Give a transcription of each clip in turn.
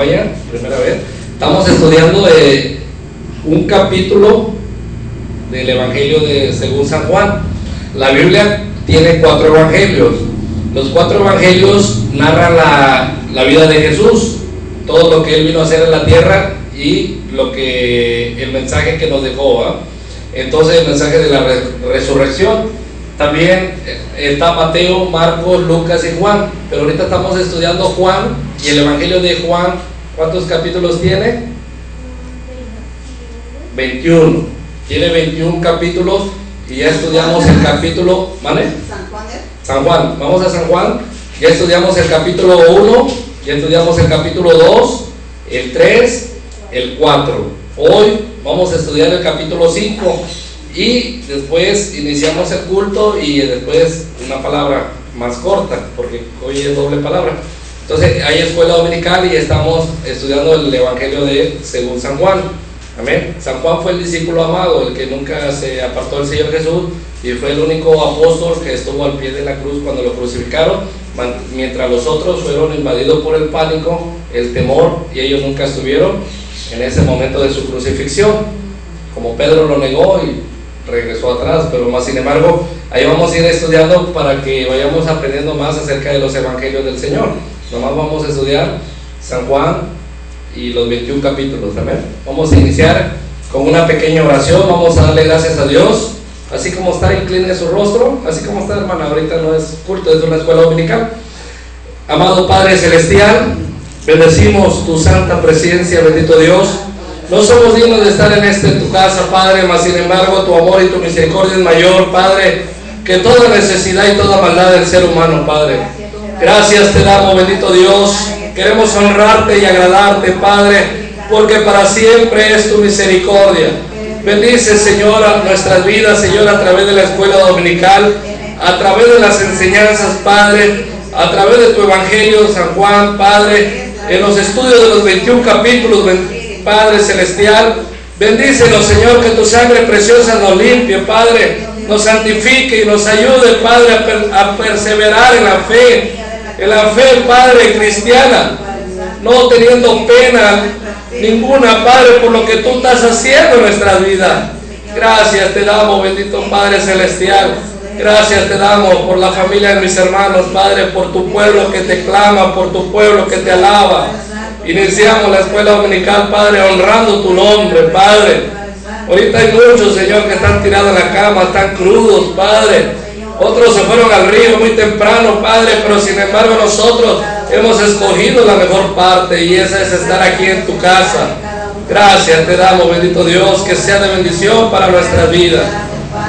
acompañan, primera vez, estamos estudiando un capítulo del Evangelio según San Juan. La Biblia tiene 4 evangelios. Los 4 evangelios narran la vida de Jesús, todo lo que Él vino a hacer en la tierra y el mensaje que nos dejó, ¿eh? Entonces el mensaje de la resurrección. También está Mateo, Marcos, Lucas y Juan, pero ahorita estamos estudiando Juan, y el Evangelio de Juan, ¿cuántos capítulos tiene? 21. Tiene 21 capítulos y ya estudiamos el capítulo, ¿vale? San Juan. Vamos a San Juan. Ya estudiamos el capítulo 1, ya estudiamos el capítulo 2, el 3, el 4. Hoy vamos a estudiar el capítulo 5 y después iniciamos el culto y después una palabra más corta, porque hoy es doble palabra. Entonces hay escuela dominical y estamos estudiando el Evangelio según San Juan. Amén. San Juan fue el discípulo amado, el que nunca se apartó del Señor Jesús, y fue el único apóstol que estuvo al pie de la cruz cuando lo crucificaron, mientras los otros fueron invadidos por el pánico, el temor, y ellos nunca estuvieron en ese momento de su crucifixión, como Pedro lo negó y regresó atrás. Pero más sin embargo, ahí vamos a ir estudiando para que vayamos aprendiendo más acerca de los evangelios del Señor. Nomás vamos a estudiar San Juan y los 21 capítulos. Amén. Vamos a iniciar con una pequeña oración. Vamos a darle gracias a Dios, así como está, incline su rostro, así como está, hermana. Ahorita no es culto, es una escuela dominical. Amado Padre Celestial, bendecimos tu santa presencia, bendito Dios. No somos dignos de estar en tu casa, Padre, mas sin embargo tu amor y tu misericordia es mayor, Padre, que toda necesidad y toda maldad del ser humano, Padre. Gracias te damos, bendito Dios. Queremos honrarte y agradarte, Padre, porque para siempre es tu misericordia. Bendice, Señor, a nuestras vidas, Señor, a través de la escuela dominical, a través de las enseñanzas, Padre, a través de tu Evangelio, San Juan, Padre, en los estudios de los 21 capítulos, Padre Celestial. Bendícenos, Señor, que tu sangre preciosa nos limpie, Padre, nos santifique y nos ayude, Padre, a perseverar en la fe, Padre, cristiana, no teniendo pena ninguna, Padre, por lo que tú estás haciendo en nuestra vida. Gracias te damos, bendito Padre Celestial. Gracias te damos por la familia de mis hermanos, Padre, por tu pueblo que te clama, por tu pueblo que te alaba. Iniciamos la escuela dominical, Padre, honrando tu nombre, Padre. Ahorita hay muchos, Señor, que están tirados en la cama, están crudos, Padre. Otros se fueron al río muy temprano, Padre, pero sin embargo nosotros hemos escogido la mejor parte, y esa es estar aquí en tu casa. Gracias te damos, bendito Dios, que sea de bendición para nuestras vidas.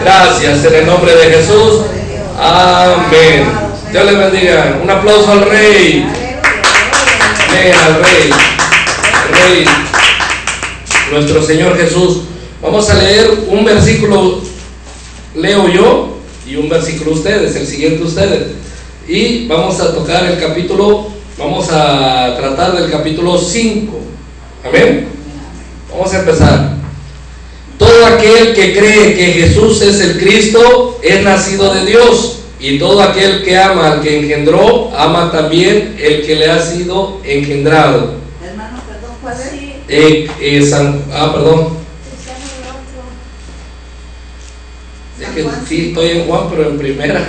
Gracias en el nombre de Jesús. Amén. Dios les bendiga. Un aplauso al Rey. Amén, al Rey, nuestro Señor Jesús. Vamos a leer un versículo, leo yo, y un versículo ustedes, el siguiente ustedes. Y vamos a tocar el capítulo, vamos a tratar del capítulo 5. Amén. Vamos a empezar. Todo aquel que cree que Jesús es el Cristo es nacido de Dios, y todo aquel que ama al que engendró, ama también el que le ha sido engendrado. Hermano, perdón, ¿cuál es? Perdón. Es que sí, estoy en Juan, pero en primera.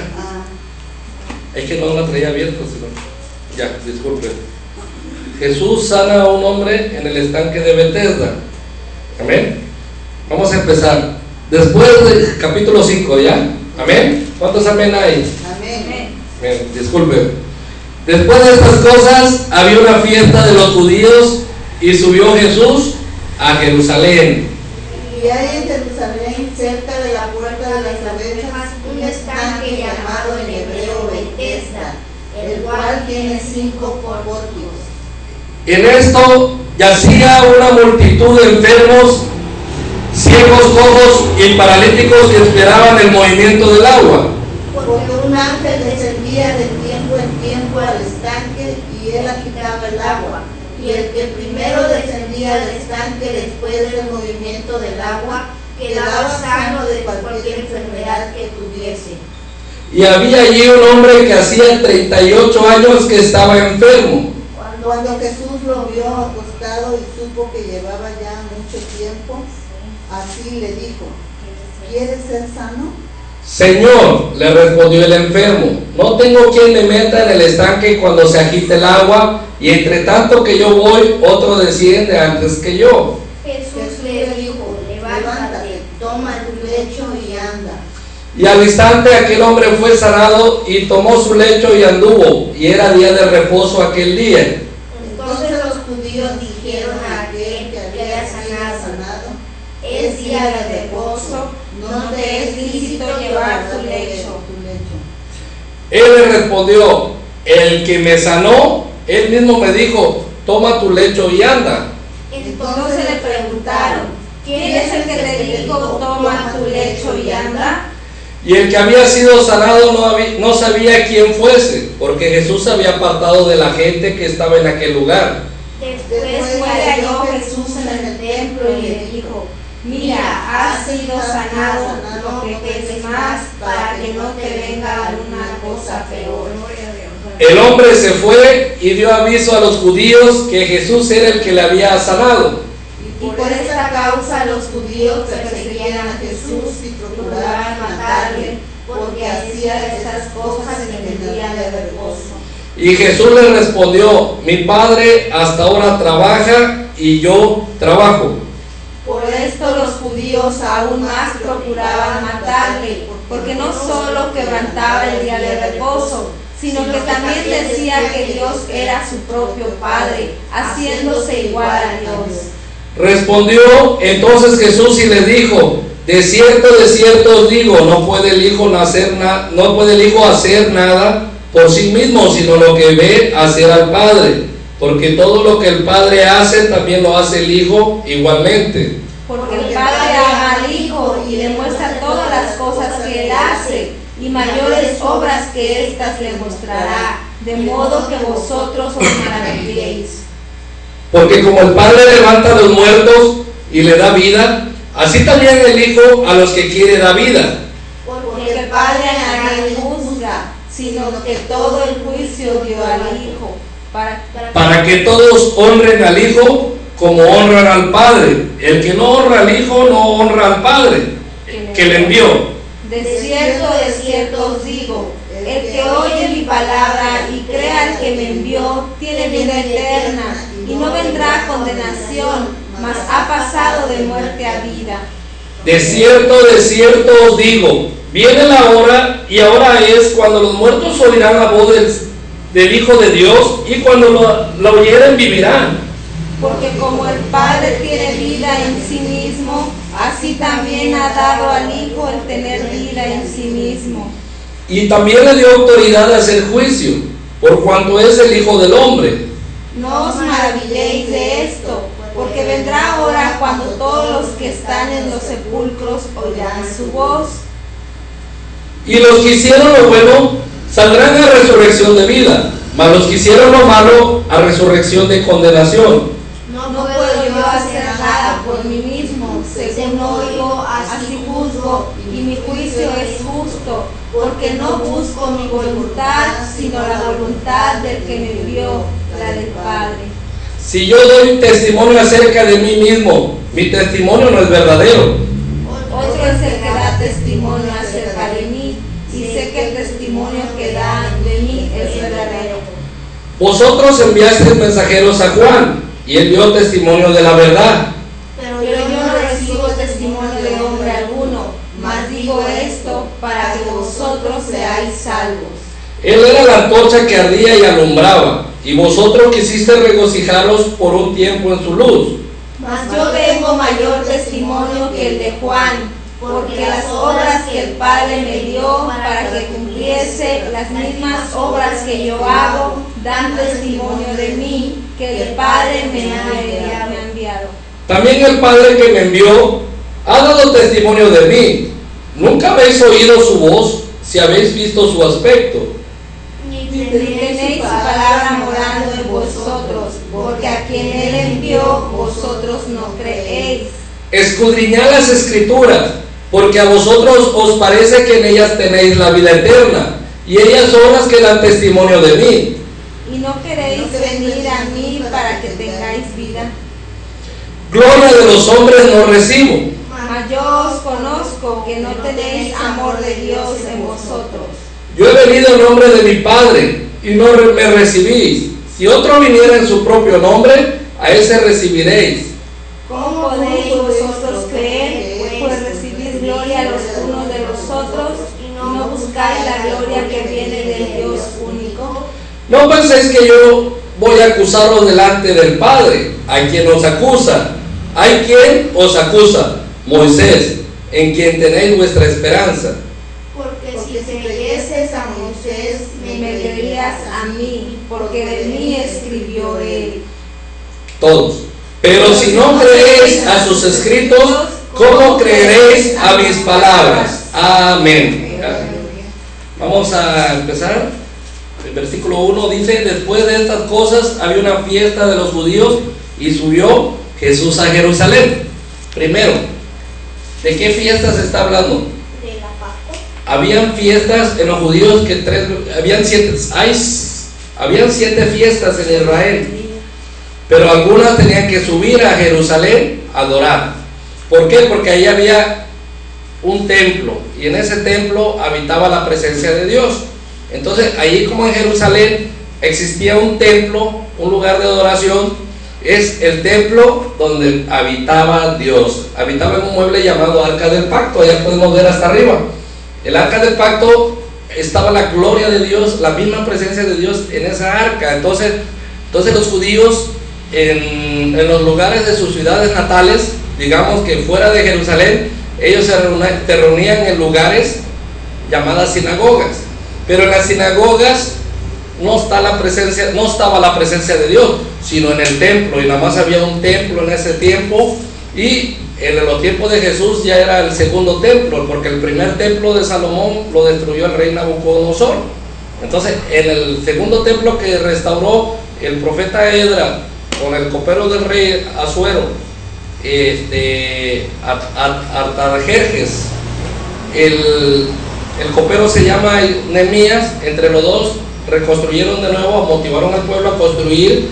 Es que no la traía abierta, sino. Ya, disculpe. Jesús sana a un hombre en el estanque de Betesda. Amén. Vamos a empezar. Después del capítulo 5, ¿ya? Amén. ¿Cuántos amén hay? Amén. Bien, disculpe. Después de estas cosas, había una fiesta de los judíos y subió Jesús a Jerusalén. Y hay en Jerusalén, cerca de la puerta de las ovejas, un estanque llamado en hebreo Betesda, el cual tiene 5 pórticos. En esto yacía una multitud de enfermos, ciegos, cojos y paralíticos que esperaban el movimiento del agua. Porque un ángel descendía de tiempo en tiempo al estanque y él agitaba el agua. Y el que primero descendía al estanque después del movimiento del agua quedaba sano de cualquier enfermedad que tuviese. Y había allí un hombre que hacía 38 años que estaba enfermo. Cuando Jesús lo vio acostado y supo que llevaba ya mucho tiempo, así le dijo: ¿quieres ser sano? Señor, le respondió el enfermo, no tengo quien me meta en el estanque cuando se agite el agua, y entre tanto que yo voy, otro desciende antes que yo. Jesús le dijo: levántate, toma tu lecho y anda. Y al instante aquel hombre fue sanado y tomó su lecho y anduvo, y era día de reposo aquel día. Entonces los judíos dijeron a aquel que había sanado: es día de reposo, no te es lícito llevar tu lecho. Él le respondió: el que me sanó, él mismo me dijo, toma tu lecho y anda. Entonces le preguntaron: ¿quién es el que te dijo, toma tu lecho y anda? Y el que había sido sanado no sabía quién fuese, porque Jesús se había apartado de la gente que estaba en aquel lugar. Después le halló Jesús en el templo y le dijo: mira, has sido sanado, no peques más, para que no te venga alguna cosa peor. El hombre se fue y dio aviso a los judíos que Jesús era el que le había sanado. Y por esta causa los judíos perseguían a Jesús y procuraban matarle, porque hacía estas cosas en el día de reposo. Y Jesús le respondió: mi Padre hasta ahora trabaja y yo trabajo. Por esto los judíos aún más procuraban matarle, porque no solo quebrantaba el día de reposo, sino que también decía que Dios era su propio Padre, haciéndose igual a Dios. Respondió entonces Jesús y le dijo: de cierto os digo, no puede el Hijo hacer nada por sí mismo, sino lo que ve hacer al Padre, porque todo lo que el Padre hace, también lo hace el Hijo igualmente. Porque el Padre ama al Hijo y le muestra todas las cosas que Él hace, y mayores obras que éstas le mostrará, de modo que vosotros os maravilléis. Porque como el Padre levanta a los muertos y le da vida, así también el Hijo a los que quiere da vida. Porque el Padre a nadie juzga, sino que todo el juicio dio al Hijo, para que todos honren al Hijo como honran al Padre. El que no honra al Hijo no honra al Padre que le envió. De cierto os digo, el que oye mi palabra y crea al que me envió, tiene vida eterna, y no vendrá a condenación, mas ha pasado de muerte a vida. De cierto os digo, viene la hora, y ahora es, cuando los muertos oirán la voz del Hijo de Dios, y cuando la oyeren vivirán. Porque como el Padre tiene vida en sí mismo, así también ha dado al Hijo el tener vida en sí mismo. Y también le dio autoridad de hacer juicio, por cuanto es el Hijo del Hombre. No os maravilléis de esto, porque vendrá hora cuando todos los que están en los sepulcros oirán su voz. Y los que hicieron lo bueno saldrán a resurrección de vida, mas los que hicieron lo malo a resurrección de condenación. No puedo yo hacer nada por mí mismo, según oigo, así juzgo, y mi juicio es justo, porque no busco mi voluntad, sino la voluntad del que me envió, la del Padre. Si yo doy testimonio acerca de mí mismo, mi testimonio no es verdadero. Otro es el que da testimonio acerca de mí, y sé que el testimonio que da de mí es verdadero. Vosotros enviasteis mensajeros a Juan, y él dio testimonio de la verdad. Pero yo no recibo testimonio de hombre alguno, mas digo esto para que vosotros seáis salvos. Él era la antorcha que ardía y alumbraba, y vosotros quisisteis regocijaros por un tiempo en su luz. Mas yo tengo mayor testimonio que el de Juan, porque las obras que el Padre me dio para que cumpliese las mismas obras que yo hago, dan testimonio de mí, que el Padre me ha enviado. También el Padre que me envió ha dado testimonio de mí. Nunca habéis oído su voz, si habéis visto su aspecto. Ni tenéis su palabra morando en vosotros, porque a quien Él envió, vosotros no creéis. Escudriñad las Escrituras, porque a vosotros os parece que en ellas tenéis la vida eterna, y ellas son las que dan testimonio de mí. Y no queréis queréis venir a mí para que tengáis vida. Gloria de los hombres no recibo. Mas yo os conozco que no tenéis amor de Dios en vosotros. Yo he venido en nombre de mi Padre y no me recibís. Si otro viniera en su propio nombre, a ese recibiréis. ¿Cómo podéis vosotros creer, pues recibir gloria los unos de los otros y no buscáis la gloria que viene del Dios único? No penséis que yo voy a acusaros delante del Padre. ¿Hay quien os acusa? ¿Hay quien os acusa? Moisés, en quien tenéis vuestra esperanza. Porque si creyeses a Moisés, Me creerías a mí, porque de mí escribió él. Todos. Pero si no creéis a sus escritos, ¿cómo creeréis a mis palabras? Amén. Vamos a empezar. El versículo 1 dice: después de estas cosas había una fiesta de los judíos y subió Jesús a Jerusalén. Primero, ¿de qué fiesta se está hablando? de la Pascua. Habían fiestas en los judíos que habían siete fiestas en Israel, pero algunas tenían que subir a Jerusalén a adorar. ¿Por qué? Porque ahí había un templo y en ese templo habitaba la presencia de Dios. Entonces allí, como en Jerusalén existía un templo, un lugar de adoración, es el templo donde habitaba Dios. Habitaba en un mueble llamado Arca del Pacto. Allá podemos ver hasta arriba. El Arca del Pacto, estaba la gloria de Dios, la misma presencia de Dios en esa arca. Entonces los judíos en los lugares de sus ciudades natales, digamos que fuera de Jerusalén, ellos se reunían en lugares llamadas sinagogas. Pero en las sinagogas no estaba la presencia de Dios, sino en el templo, y nada más había un templo en ese tiempo, y en los tiempos de Jesús ya era el segundo templo, porque el primer templo de Salomón lo destruyó el rey Nabucodonosor. Entonces, en el segundo templo que restauró el profeta Edra con el copero del rey Asuero, Artajerjes, el copero se llama Nehemías. Entre los dos reconstruyeron de nuevo, motivaron al pueblo a construir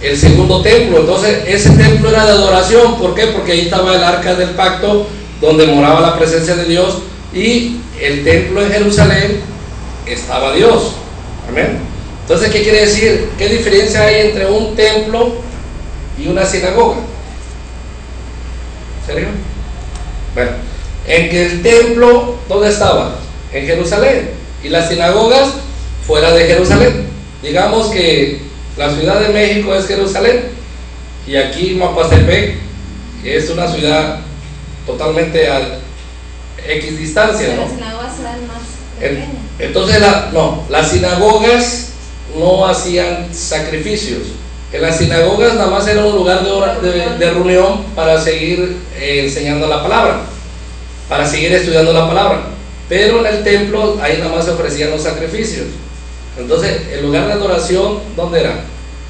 el segundo templo. Entonces ese templo era de adoración. ¿Por qué? Porque ahí estaba el Arca del Pacto, donde moraba la presencia de Dios, y el templo en Jerusalén estaba Dios. Amén. Entonces, ¿qué quiere decir? ¿Qué diferencia hay entre un templo y una sinagoga? ¿Serio? Bueno, en que el templo, ¿dónde estaba? En Jerusalén, y las sinagogas fuera de Jerusalén. Digamos que la Ciudad de México es Jerusalén, y aquí Mapastepec es una ciudad totalmente a X distancia, ¿no? Las sinagogas eran más pequeñas. Entonces las sinagogas no hacían sacrificios. En las sinagogas nada más era un lugar de reunión para seguir enseñando la palabra, para seguir estudiando la palabra. Pero en el templo, ahí nada más se ofrecían los sacrificios. Entonces, el lugar de adoración, ¿dónde era?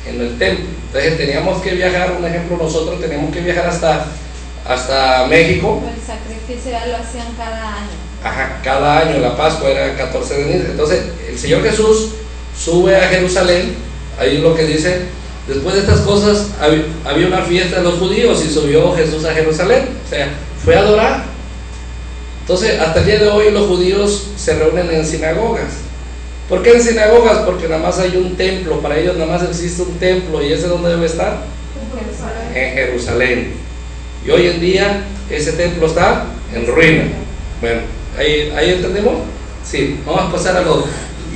En el templo. Entonces teníamos que viajar, un ejemplo, nosotros teníamos que viajar hasta México. El sacrificio ya lo hacían cada año. Ajá, cada año, la Pascua era el 14 de enero. Entonces, el Señor Jesús sube a Jerusalén. Ahí lo que dice: después de estas cosas había una fiesta de los judíos y subió Jesús a Jerusalén. O sea, fue a adorar. Entonces, hasta el día de hoy los judíos se reúnen en sinagogas. ¿Por qué en sinagogas? Porque nada más hay un templo. Para ellos nada más existe un templo. ¿Y ese dónde debe estar? En Jerusalén. Y hoy en día ese templo está en ruina. Bueno, ¿ahí entendemos? Sí, vamos a pasar a lo.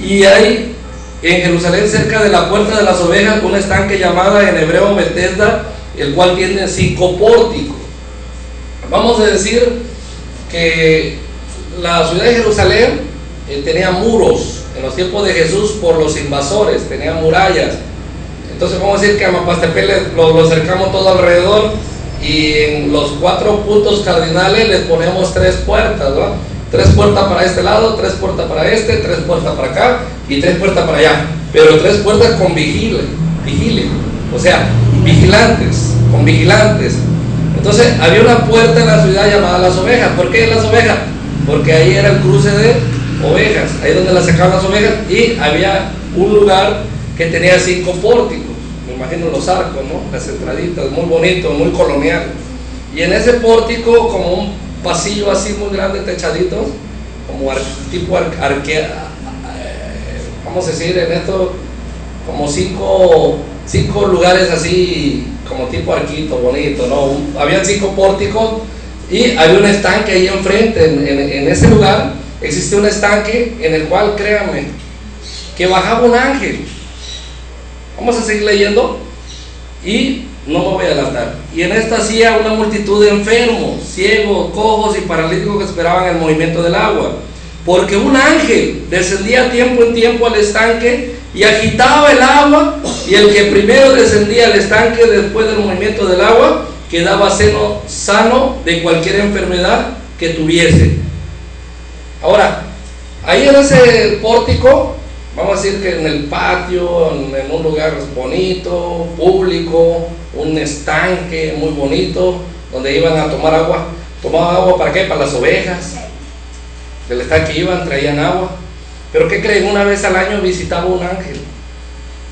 Y hay en Jerusalén, cerca de la puerta de las ovejas, un estanque llamada en hebreo Betesda, el cual tiene 5 pórticos. Vamos a decir que la ciudad de Jerusalén tenía muros en los tiempos de Jesús por los invasores, tenía murallas. Entonces vamos a decir que a Mapastepec lo cercamos todo alrededor, y en los 4 puntos cardinales les ponemos 3 puertas, ¿no? 3 puertas para este lado, 3 puertas para este, 3 puertas para acá y 3 puertas para allá, pero 3 puertas con vigilia, o sea, vigilantes, con vigilantes. Entonces había una puerta en la ciudad llamada Las Ovejas. ¿Por qué Las Ovejas? Porque ahí era el cruce de ovejas, ahí donde las sacaban las ovejas, y había un lugar que tenía 5 pórticos, me imagino los arcos, ¿no? Las entraditas, muy bonito, muy colonial. Y en ese pórtico, como un pasillo así muy grande, techadito, como tipo vamos a decir en esto, como 5 lugares así, como tipo arquito, bonito, ¿no? Habían 5 pórticos y había un estanque ahí enfrente, en ese lugar existía un estanque en el cual, créanme, que bajaba un ángel. Vamos a seguir leyendo y no me voy a adelantar. Y en esta hacía una multitud de enfermos, ciegos, cojos y paralíticos que esperaban el movimiento del agua, porque un ángel descendía tiempo en tiempo al estanque y agitaba el agua, y el que primero descendía al estanque después del movimiento del agua quedaba sano de cualquier enfermedad que tuviese. Ahora, ahí en ese pórtico, vamos a decir que en el patio, en un lugar bonito, público, un estanque muy bonito, donde iban a tomar agua. ¿Tomaban agua para qué? Para las ovejas. Del estanque iban, traían agua. Pero ¿qué creen? Una vez al año visitaba un ángel.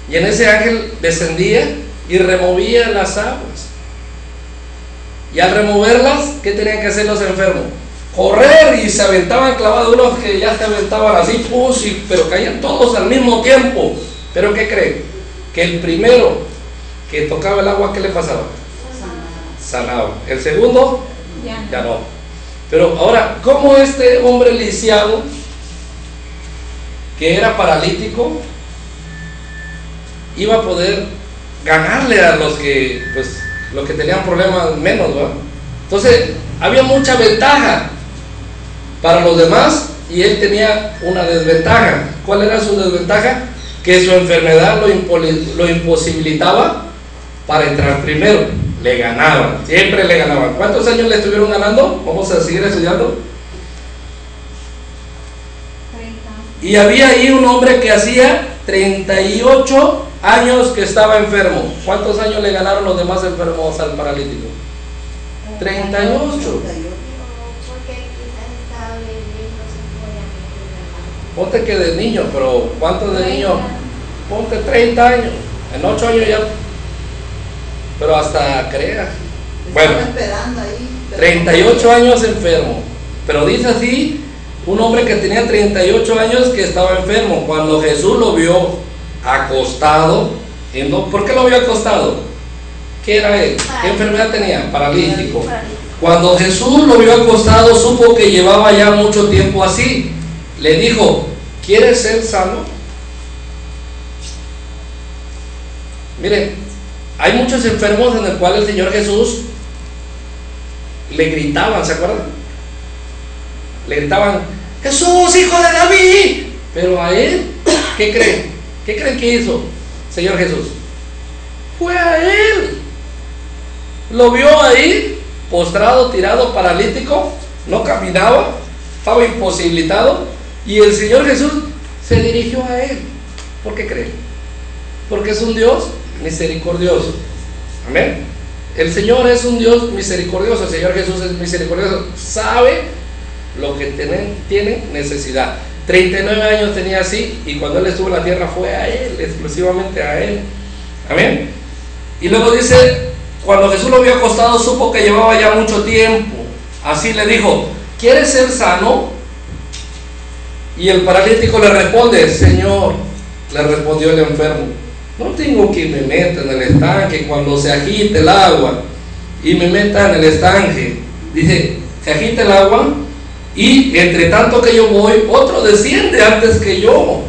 Y en ese ángel descendía y removía las aguas. Y al removerlas, ¿qué tenían que hacer los enfermos? Correr, y se aventaban clavados, unos que ya se aventaban así, pero caían todos al mismo tiempo. ¿Pero qué creen? Que el primero que tocaba el agua, ¿qué le pasaba? Sanaba. El segundo, ya no. Pero ahora, ¿cómo este hombre lisiado, que era paralítico, iba a poder ganarle a los que tenían problemas menos, ¿verdad? Entonces, había mucha ventaja para los demás y él tenía una desventaja. ¿Cuál era su desventaja? Que su enfermedad lo imposibilitaba para entrar primero. Le ganaban, siempre le ganaban. ¿Cuántos años le estuvieron ganando? Vamos a seguir estudiando. 30. Y había ahí un hombre que hacía 38 años que estaba enfermo. ¿Cuántos años le ganaron los demás enfermos al paralítico? 38. Ponte que de niño, pero ¿cuántos de niño? Ponte 30 años. En 8 años ya. Pero hasta crea. Bueno, 38 años enfermo. Pero dice así, un hombre que tenía 38 años que estaba enfermo. Cuando Jesús lo vio acostado, ¿por qué lo vio acostado? ¿Qué era él? ¿Qué enfermedad tenía? Paralítico. Cuando Jesús lo vio acostado, supo que llevaba ya mucho tiempo así. Le dijo, ¿quieres ser sano? Miren, hay muchos enfermos en el cual el Señor Jesús le gritaban, ¿se acuerdan? Le gritaban, Jesús, hijo de David. Pero a él, ¿qué creen? ¿Qué creen que hizo Señor Jesús? Fue a él. Lo vio ahí, postrado, tirado, paralítico, no caminaba, estaba imposibilitado, y el Señor Jesús se dirigió a él. ¿Por qué creen? Porque es un Dios misericordioso. Amén. El Señor es un Dios misericordioso. El Señor Jesús es misericordioso. Sabe lo que tiene necesidad. 39 años tenía así, y cuando Él estuvo en la tierra fue a Él, exclusivamente a Él. Amén. Y luego dice, cuando Jesús lo vio acostado, supo que llevaba ya mucho tiempo. Así le dijo, ¿quieres ser sano? Y el paralítico le responde, Señor, le respondió el enfermo, no tengo que me meta en el estanque cuando se agite el agua, y me meta en el estanque. Dice, se agita el agua, y entre tanto que yo voy, otro desciende antes que yo.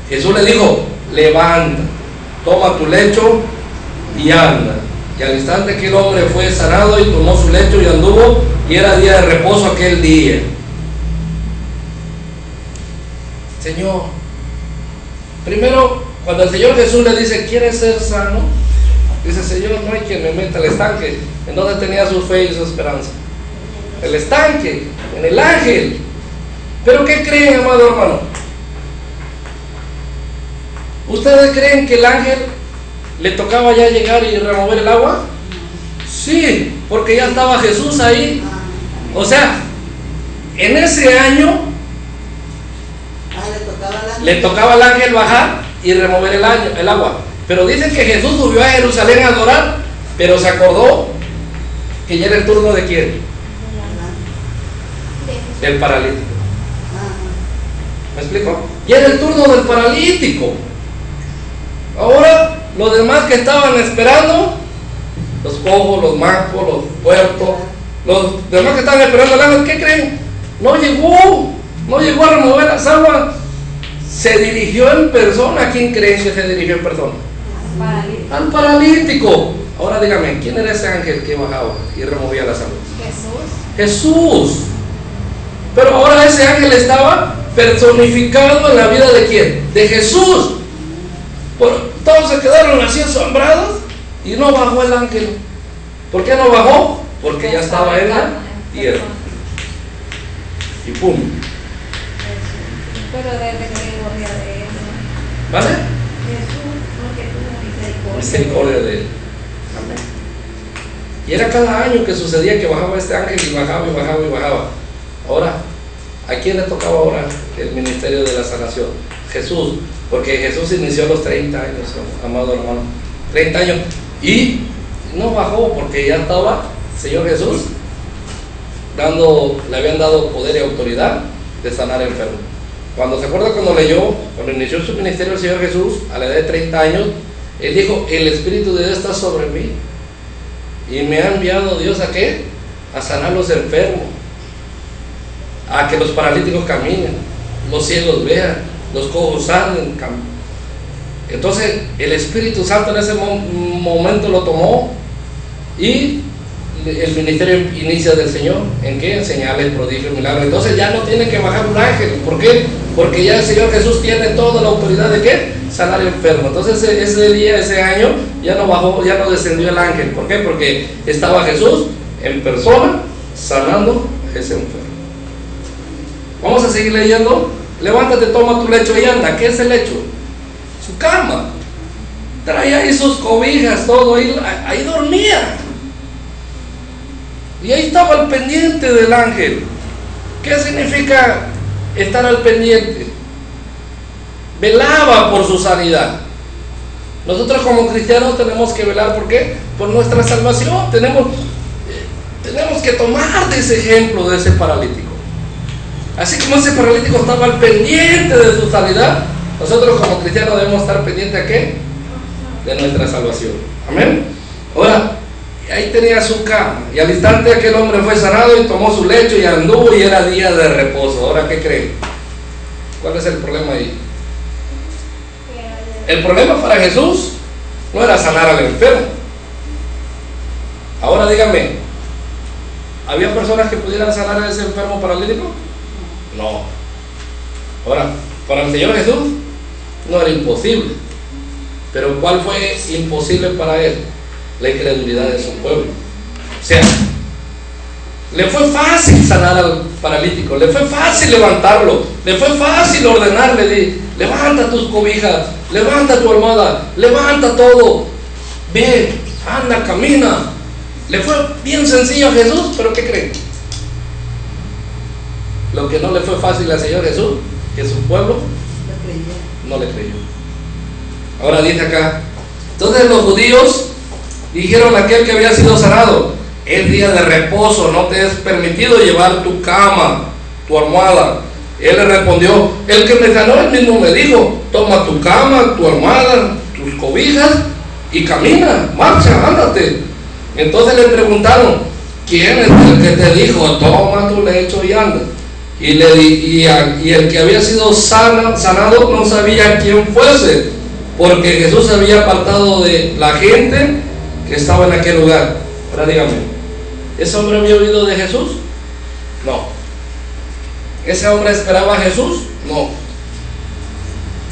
Jesús le dijo, levanta, toma tu lecho y anda. Y al instante que el hombre fue sanado y tomó su lecho y anduvo, y era día de reposo aquel día. Señor, primero, cuando el Señor Jesús le dice, ¿quieres ser sano? Dice, Señor, no hay quien me meta al estanque. ¿En dónde tenía su fe y su esperanza? El estanque, en el ángel. ¿Pero qué creen, amado hermano? ¿Ustedes creen que el ángel le tocaba ya llegar y remover el agua? Sí, porque ya estaba Jesús ahí. O sea, en ese año le tocaba al ángel bajar y remover el agua. Pero dicen que Jesús subió a Jerusalén a adorar, pero se acordó que ya era el turno de ¿quién? Del paralítico. ¿Me explico? Ya era el turno del paralítico. Ahora los demás que estaban esperando, los cojos, los mancos, los puertos, los demás que estaban esperando el ángel, ¿qué creen? No llegó a remover las aguas. Se dirigió en persona. ¿A quién creen que se dirigió en persona? Al paralítico. Ahora dígame, ¿quién era ese ángel que bajaba y removía las aguas? Jesús. Pero ahora ese ángel estaba personificado en la vida ¿de quién? De Jesús. Todos se quedaron así asombrados y no bajó el ángel. ¿Por qué no bajó? Porque ya estaba en la tierra. Y pum. Pero de misericordia de él. ¿Vale? Jesús, porque tuvo misericordia de él. Amén. Y era cada año que sucedía que bajaba este ángel y bajaba y bajaba y bajaba. Ahora, ¿a quién le tocaba ahora el ministerio de la sanación? Jesús, porque Jesús inició a los 30 años, amado hermano. 30 años. Y no bajó porque ya estaba Señor Jesús le habían dado poder y autoridad de sanar enfermos. Cuando cuando inició su ministerio el Señor Jesús, a la edad de 30 años, Él dijo, el Espíritu de Dios está sobre mí. Y me ha enviado Dios ¿a qué? A sanar los enfermos, a que los paralíticos caminen, los ciegos vean, los cojos anden. Entonces el Espíritu Santo en ese momento lo tomó y el ministerio inicia del Señor. ¿En qué? En señales, prodigios, milagros. Entonces ya no tiene que bajar un ángel. ¿Por qué? Porque ya el Señor Jesús tiene toda la autoridad de ¿qué? Sanar enfermos. Entonces ese día, ese año, ya no bajó, ya no descendió el ángel. ¿Por qué? Porque estaba Jesús en persona sanando a ese enfermo. Vamos a seguir leyendo. Levántate, toma tu lecho y anda. ¿Qué es el lecho? Su cama. Traía ahí sus cobijas, todo, ahí dormía. Y ahí estaba al pendiente del ángel. ¿Qué significa estar al pendiente? Velaba por su sanidad. Nosotros como cristianos tenemos que velar, ¿por qué? Por nuestra salvación. Tenemos que tomar de ese ejemplo de ese paralítico. Así como ese paralítico estaba al pendiente de su sanidad, nosotros como cristianos debemos estar pendientes ¿a qué? De nuestra salvación. Amén. Ahora, ahí tenía su cama, y al instante aquel hombre fue sanado y tomó su lecho y anduvo, y era día de reposo. Ahora, ¿qué creen? ¿Cuál es el problema ahí? El problema para Jesús no era sanar al enfermo. Ahora díganme, ¿había personas que pudieran sanar a ese enfermo paralítico? No. Ahora, para el Señor Jesús no era imposible. Pero ¿cuál fue imposible para él? La incredulidad de su pueblo. O sea, le fue fácil sanar al paralítico, le fue fácil levantarlo, le fue fácil ordenarle, levanta tus cobijas, levanta tu almohada, levanta todo, ve, anda, camina. Le fue bien sencillo a Jesús, pero ¿qué creen? Lo que no le fue fácil al Señor Jesús, que su pueblo no le creyó. Ahora dice acá, entonces los judíos dijeron a aquel que había sido sanado, es día de reposo, no te es permitido llevar tu cama, tu almohada. Él le respondió, el que me sanó él mismo me dijo, toma tu cama, tu almohada, tus cobijas y camina, marcha, ándate. Entonces le preguntaron, ¿quién es el que te dijo, toma tu lecho y anda? Y el que había sido sanado no sabía quién fuese, porque Jesús se había apartado de la gente que estaba en aquel lugar. Ahora dígame, ¿ese hombre había oído de Jesús? No. ¿Ese hombre esperaba a Jesús? No.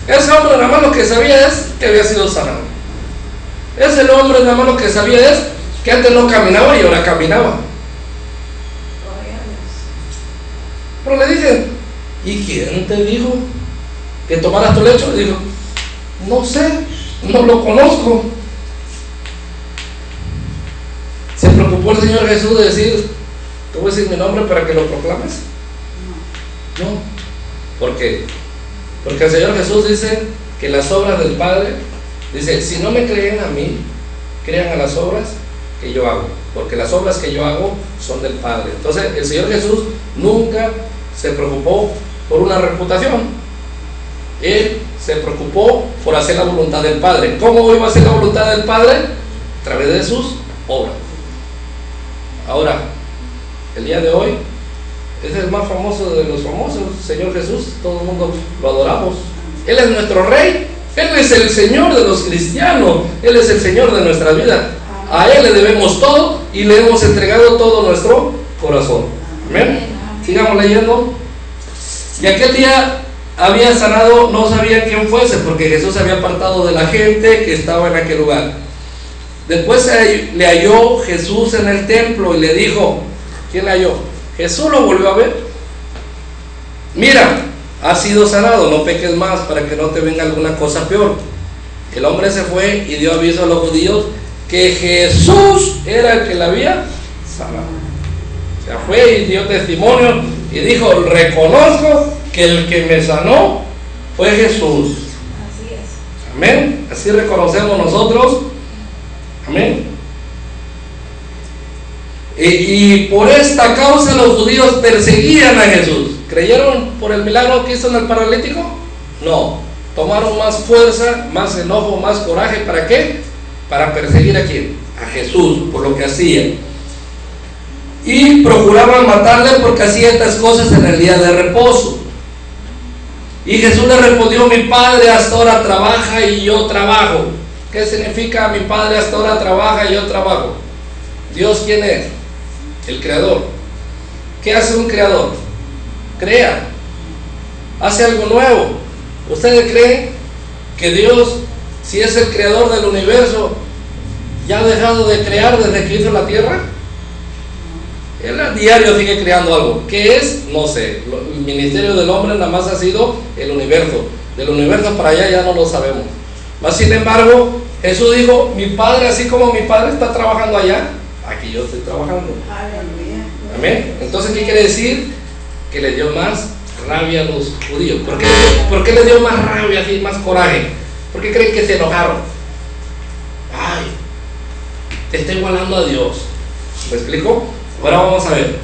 Ese hombre nada más lo que sabía es que había sido sanado. Ese hombre nada más lo que sabía es que antes no caminaba y ahora caminaba. Pero le dicen, ¿y quién te dijo que tomaras tu lecho? Le dijo, no sé, no lo conozco. ¿Se preocupó el Señor Jesús de decir, te voy a decir mi nombre para que lo proclames? No. ¿Por qué? Porque el Señor Jesús dice, que las obras del Padre, dice, si no me creen a mí, crean a las obras que yo hago, porque las obras que yo hago son del Padre. Entonces el Señor Jesús nunca se preocupó por una reputación. Él se preocupó por hacer la voluntad del Padre. ¿Cómo iba a hacer la voluntad del Padre? A través de sus obras. Ahora, el día de hoy es el más famoso de los famosos, Señor Jesús. Todo el mundo lo adoramos. Él es nuestro Rey. Él es el Señor de los cristianos. Él es el Señor de nuestra vida. A Él le debemos todo y le hemos entregado todo nuestro corazón. Amén. Sigamos leyendo. Y aquel día había sanado, no sabían quién fuese, porque Jesús se había apartado de la gente que estaba en aquel lugar. Después le halló Jesús en el templo y le dijo, ¿quién le halló? Jesús lo volvió a ver. Mira, has sido sanado, no peques más para que no te venga alguna cosa peor. El hombre se fue y dio aviso a los judíos que Jesús era el que le había sanado. O sea, fue y dio testimonio y dijo, reconozco que el que me sanó fue Jesús. Así es. Amén. Así reconocemos nosotros. Amén. Y por esta causa los judíos perseguían a Jesús. ¿Creyeron por el milagro que hizo en el paralítico? No. Tomaron más fuerza, más enojo, más coraje. ¿Para qué? Para perseguir a quién? A Jesús, por lo que hacía. Y procuraban matarle porque hacía estas cosas en el día de reposo. Y Jesús le respondió, mi Padre hasta ahora trabaja y yo trabajo. ¿Qué significa mi Padre hasta ahora trabaja y yo trabajo? ¿Dios quién es? El creador. ¿Qué hace un creador? Crea. Hace algo nuevo. ¿Ustedes creen que Dios, si es el creador del universo, ya ha dejado de crear desde que hizo la tierra? Él a diario sigue creando algo. ¿Qué es? No sé. El ministerio del hombre nada más ha sido el universo. Del universo para allá ya no lo sabemos. Mas sin embargo, Jesús dijo, mi Padre, así como mi Padre está trabajando allá, aquí yo estoy trabajando. Amén. Entonces, ¿qué quiere decir? Que le dio más rabia a los judíos. ¿Por qué le dio más rabia, así, más coraje? ¿Por qué creen que se enojaron? Ay, te está igualando a Dios. ¿Me explico? Ahora vamos a ver.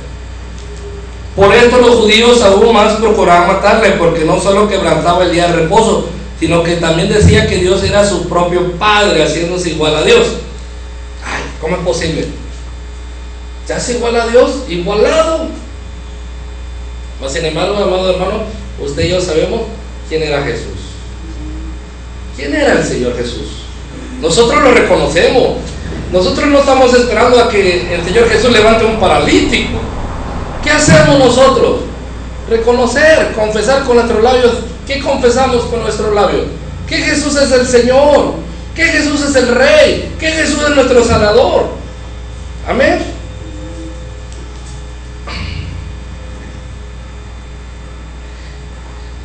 Por esto los judíos aún más procuraban matarle, porque no solo quebrantaba el día de reposo, sino que también decía que Dios era su propio Padre, haciéndose igual a Dios. Ay, ¿cómo es posible? ¿Ya es igual a Dios? Igualado. Mas sin embargo, amado hermano, usted y yo sabemos quién era Jesús. ¿Quién era el Señor Jesús? Nosotros lo reconocemos. Nosotros no estamos esperando a que el Señor Jesús levante un paralítico. ¿Qué hacemos nosotros? Reconocer, confesar con nuestros labios. ¿Qué confesamos con nuestros labios? Que Jesús es el Señor, que Jesús es el Rey, que Jesús es nuestro Salvador. Amén.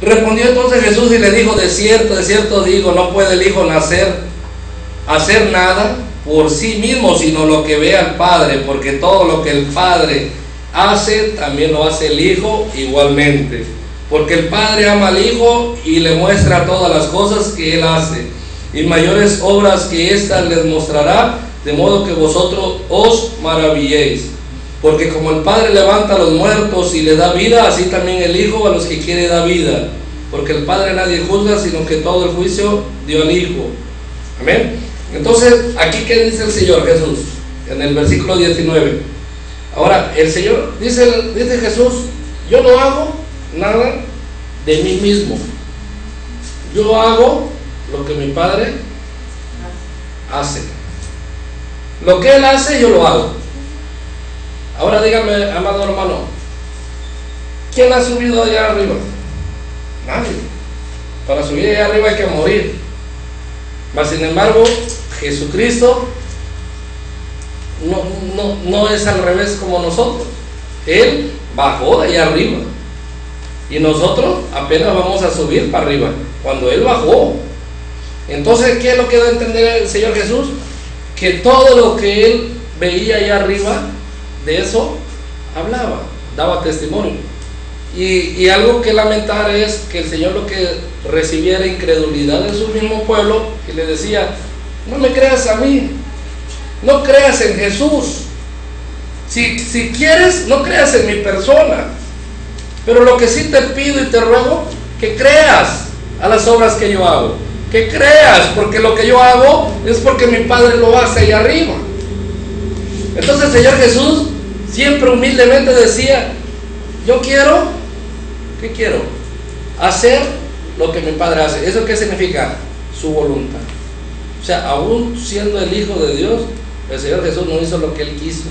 Respondió entonces Jesús y le dijo, de cierto digo, no puede el Hijo hacer nada por sí mismo, sino lo que ve al Padre, porque todo lo que el Padre hace, también lo hace el Hijo igualmente. Porque el Padre ama al Hijo y le muestra todas las cosas que Él hace, y mayores obras que éstas les mostrará, de modo que vosotros os maravilléis. Porque como el Padre levanta a los muertos y le da vida, así también el Hijo a los que quiere da vida. Porque el Padre nadie juzga, sino que todo el juicio dio al Hijo. Amén. Entonces, aquí ¿qué dice el Señor Jesús? En el versículo 19. Ahora, el Señor, dice Jesús, yo no hago nada de mí mismo. Yo hago lo que mi Padre hace. Lo que Él hace, yo lo hago. Ahora dígame, amado hermano, ¿quién ha subido allá arriba? Nadie. Para subir allá arriba hay que morir. Mas sin embargo, Jesucristo no es al revés como nosotros. Él bajó de allá arriba y nosotros apenas vamos a subir para arriba cuando Él bajó. Entonces, ¿qué es lo que da a entender el Señor Jesús? Que todo lo que Él veía allá arriba, de eso hablaba, daba testimonio. Y algo que lamentar es que el Señor lo que recibía era incredulidad de su mismo pueblo, y le decía: no me creas a mí, no creas en Jesús, si quieres no creas en mi persona, pero lo que sí te pido y te ruego, que creas a las obras que yo hago, que creas, porque lo que yo hago es porque mi Padre lo hace allá arriba. Entonces el Señor Jesús siempre humildemente decía: yo quiero, ¿qué quiero? Hacer lo que mi Padre hace. ¿Eso qué significa? Su voluntad. O sea, aún siendo el Hijo de Dios, el Señor Jesús no hizo lo que Él quiso,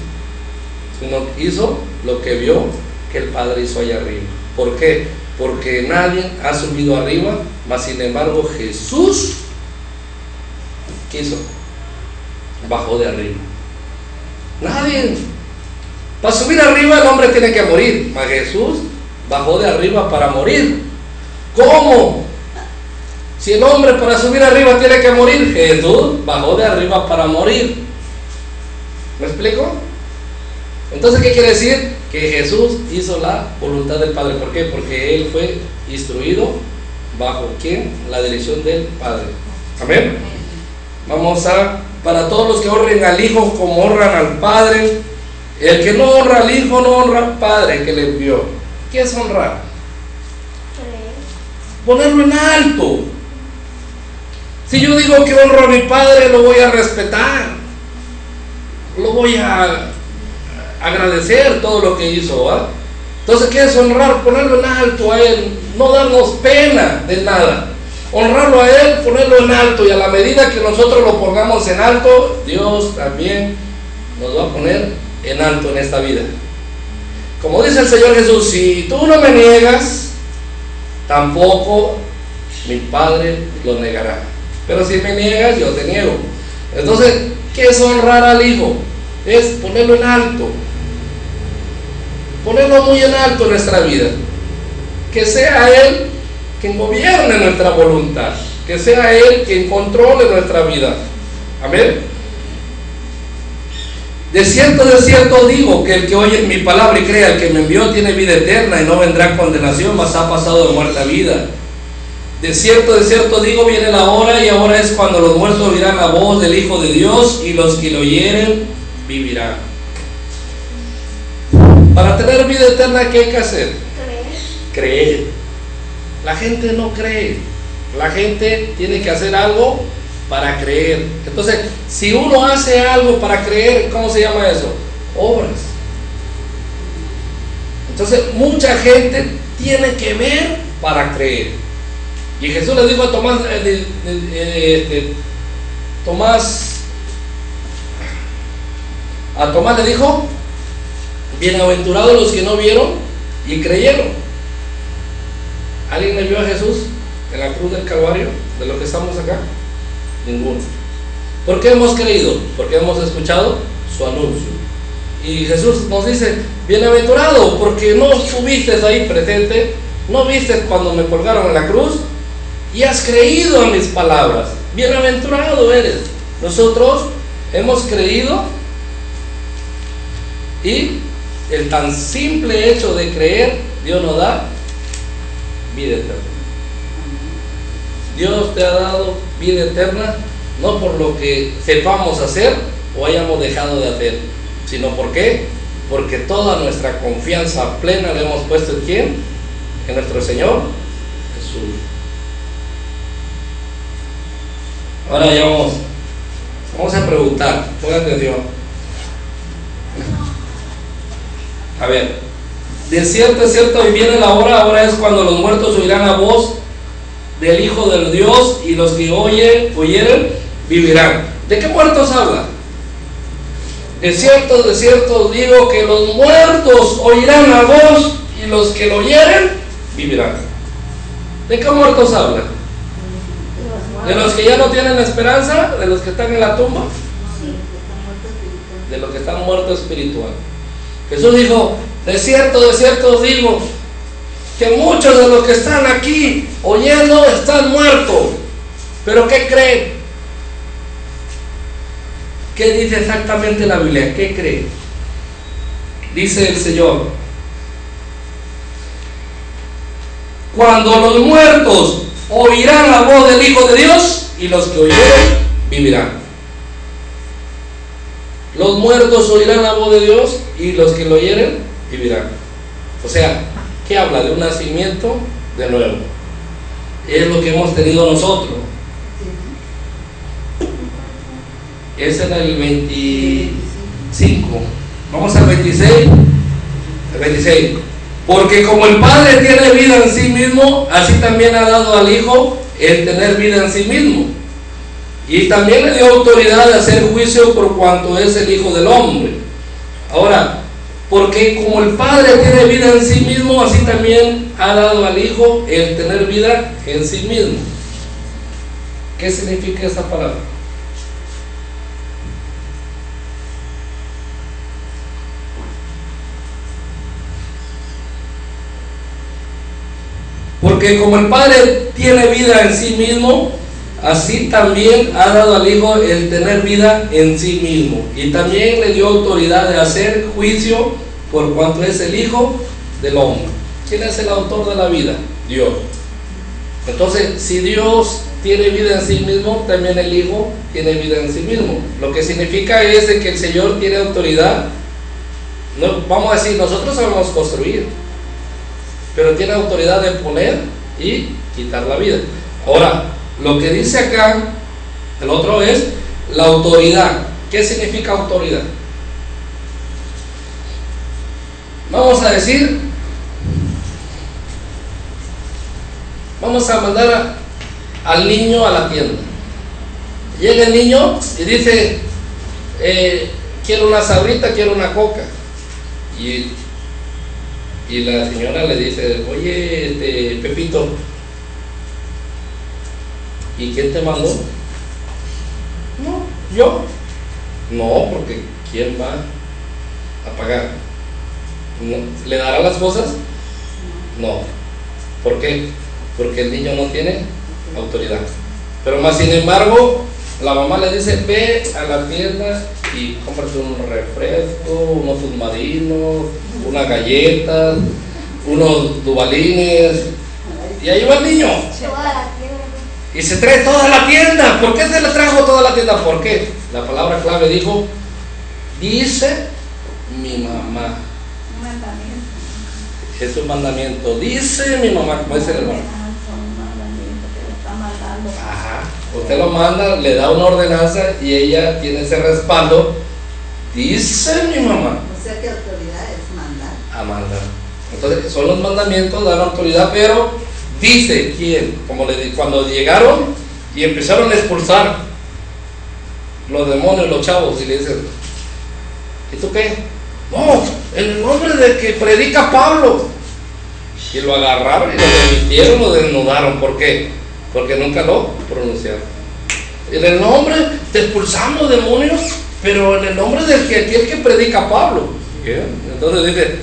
sino hizo lo que vio que el Padre hizo allá arriba. ¿Por qué? Porque nadie ha subido arriba, mas sin embargo Jesús quiso, bajó de arriba. Nadie. Para subir arriba el hombre tiene que morir, mas Jesús bajó de arriba para morir. ¿Cómo? Si el hombre para subir arriba tiene que morir, Jesús bajó de arriba para morir. ¿Me explico? Entonces, ¿qué quiere decir? Que Jesús hizo la voluntad del Padre. ¿Por qué? Porque Él fue instruido bajo ¿quién? La dirección del Padre. Amén. Vamos a, para todos los que honren al Hijo como honran al Padre. El que no honra al Hijo no honra al Padre que le envió. ¿Qué es honrar? Ponerlo en alto. Si yo digo que honro a mi Padre, lo voy a respetar, lo voy a agradecer todo lo que hizo, ¿va? Entonces, ¿qué es honrar? Ponerlo en alto a Él, no darnos pena de nada. Honrarlo a Él, ponerlo en alto, y a la medida que nosotros lo pongamos en alto, Dios también nos va a poner en alto en esta vida. Como dice el Señor Jesús: si tú no me niegas, tampoco mi Padre lo negará. Pero si me niegas, yo te niego. Entonces, ¿qué es honrar al Hijo? Es ponerlo en alto, ponerlo muy en alto en nuestra vida. Que sea Él quien gobierne nuestra voluntad, que sea Él quien controle nuestra vida. Amén. De cierto digo, que el que oye mi palabra y crea al que me envió tiene vida eterna y no vendrá condenación, mas ha pasado de muerte a vida. De cierto digo, viene la hora, y ahora es cuando los muertos oirán la voz del Hijo de Dios, y los que lo oyeren vivirán. Para tener vida eterna, ¿qué hay que hacer? Creer. La gente no cree. La gente tiene que hacer algo para creer. Entonces, si uno hace algo para creer, ¿cómo se llama eso? Obras. Entonces, mucha gente tiene que ver para creer. Y Jesús le dijo a Tomás, Tomás le dijo: bienaventurados los que no vieron y creyeron. ¿Alguien le vio a Jesús en la cruz del Calvario de los que estamos acá? Ninguno. ¿Por qué hemos creído? Porque hemos escuchado su anuncio. Y Jesús nos dice: bienaventurado, porque no estuviste ahí presente, no viste cuando me colgaron en la cruz, y has creído en mis palabras. Bienaventurado eres. Nosotros hemos creído, y el tan simple hecho de creer, Dios nos da vida eterna. Dios te ha dado vida eterna, no por lo que sepamos hacer o hayamos dejado de hacer, sino ¿por qué? Porque toda nuestra confianza plena la hemos puesto en ¿quién? En nuestro Señor Jesús. Ahora ya vamos a preguntar, pongan atención. A ver, de cierto, y viene la hora, ahora es cuando los muertos oirán la voz del Hijo del Dios, y los que oyeren vivirán. ¿De qué muertos habla? De cierto digo que los muertos oirán la voz, y los que lo oyeren vivirán. ¿De qué muertos habla? ¿De los que ya no tienen esperanza? ¿De los que están en la tumba? De los que están muertos espiritual. Jesús dijo: de cierto digo que muchos de los que están aquí oyendo están muertos. ¿Pero qué creen? ¿Qué dice exactamente la Biblia? ¿Qué creen? Dice el Señor: cuando los muertos oirán la voz del Hijo de Dios, y los que oyeren vivirán. Los muertos oirán la voz de Dios, y los que lo oyeren vivirán. O sea, ¿qué habla? De un nacimiento de nuevo. Es lo que hemos tenido nosotros. Ese era el 25. Vamos al 26. El 26. Porque como el Padre tiene vida en sí mismo, así también ha dado al Hijo el tener vida en sí mismo. Y también le dio autoridad de hacer juicio por cuanto es el Hijo del Hombre. Ahora, porque como el Padre tiene vida en sí mismo, así también ha dado al Hijo el tener vida en sí mismo. ¿Qué significa esa palabra? Porque como el Padre tiene vida en sí mismo, así también ha dado al Hijo el tener vida en sí mismo. Y también le dio autoridad de hacer juicio por cuanto es el Hijo del Hombre. ¿Quién es el autor de la vida? Dios. Entonces, si Dios tiene vida en sí mismo, también el Hijo tiene vida en sí mismo. Lo que significa es de que el Señor tiene autoridad. No, vamos a decir, nosotros sabemos construir, pero tiene autoridad de poner y quitar la vida. Ahora, lo que dice acá, el otro es la autoridad. ¿Qué significa autoridad? Vamos a decir, vamos a mandar al niño a la tienda. Llega el niño y dice, quiero una sabrita, quiero una coca. Y la señora le dice, oye, Pepito, ¿y quién te mandó? No, yo. No, porque ¿quién va a pagar? No. ¿Le dará las cosas? No. ¿Por qué? Porque el niño no tiene autoridad. Pero más sin embargo, la mamá le dice, ve a la tienda y cómprate un refresco, unos submarinos, unas galletas, unos dubalines, y ahí va el niño y se trae toda la tienda. ¿Por qué se le trajo toda la tienda? ¿Por qué? La palabra clave dijo, dice mi mamá. Es un mandamiento, dice mi mamá, como dice el hermano. Ajá. Usted lo manda, le da una ordenanza y ella tiene ese respaldo. Dice mi mamá. O sea que autoridad es mandar. A mandar. Entonces son los mandamientos, dan autoridad, pero dice quién. Como cuando llegaron y empezaron a expulsar los demonios, los chavos, y le dicen, ¿y tú qué? No, en el nombre del que predica Pablo. Y lo agarraron y lo desvistieron, lo desnudaron. ¿Por qué? Porque nunca lo pronunciaron. En el nombre te expulsamos demonios, pero en el nombre del que predica Pablo. ¿Qué? Entonces dice,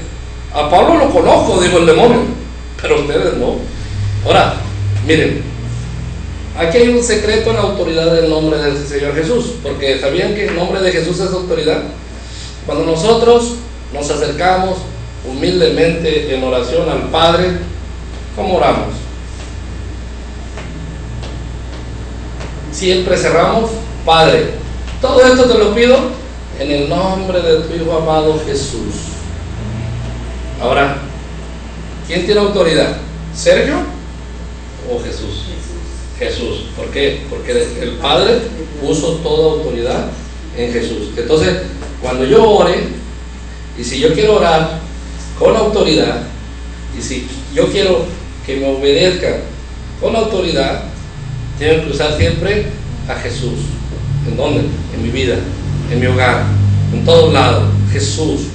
a Pablo lo conozco, dijo el demonio, pero ustedes no. Ahora, miren, aquí hay un secreto en la autoridad del nombre del Señor Jesús, porque ¿sabían que el nombre de Jesús es autoridad? Cuando nosotros nos acercamos humildemente en oración al Padre, ¿cómo oramos? Siempre cerramos, Padre, todo esto te lo pido en el nombre de tu Hijo amado Jesús. Ahora, ¿quién tiene autoridad? ¿Sergio o Jesús? Jesús. ¿Por qué? Porque el Padre puso toda autoridad en Jesús. Entonces, cuando yo ore, y si yo quiero orar con autoridad, y si yo quiero que me obedezcan con autoridad, tengo que usar siempre a Jesús. ¿En dónde? En mi vida, en mi hogar, en todos lados. Jesús.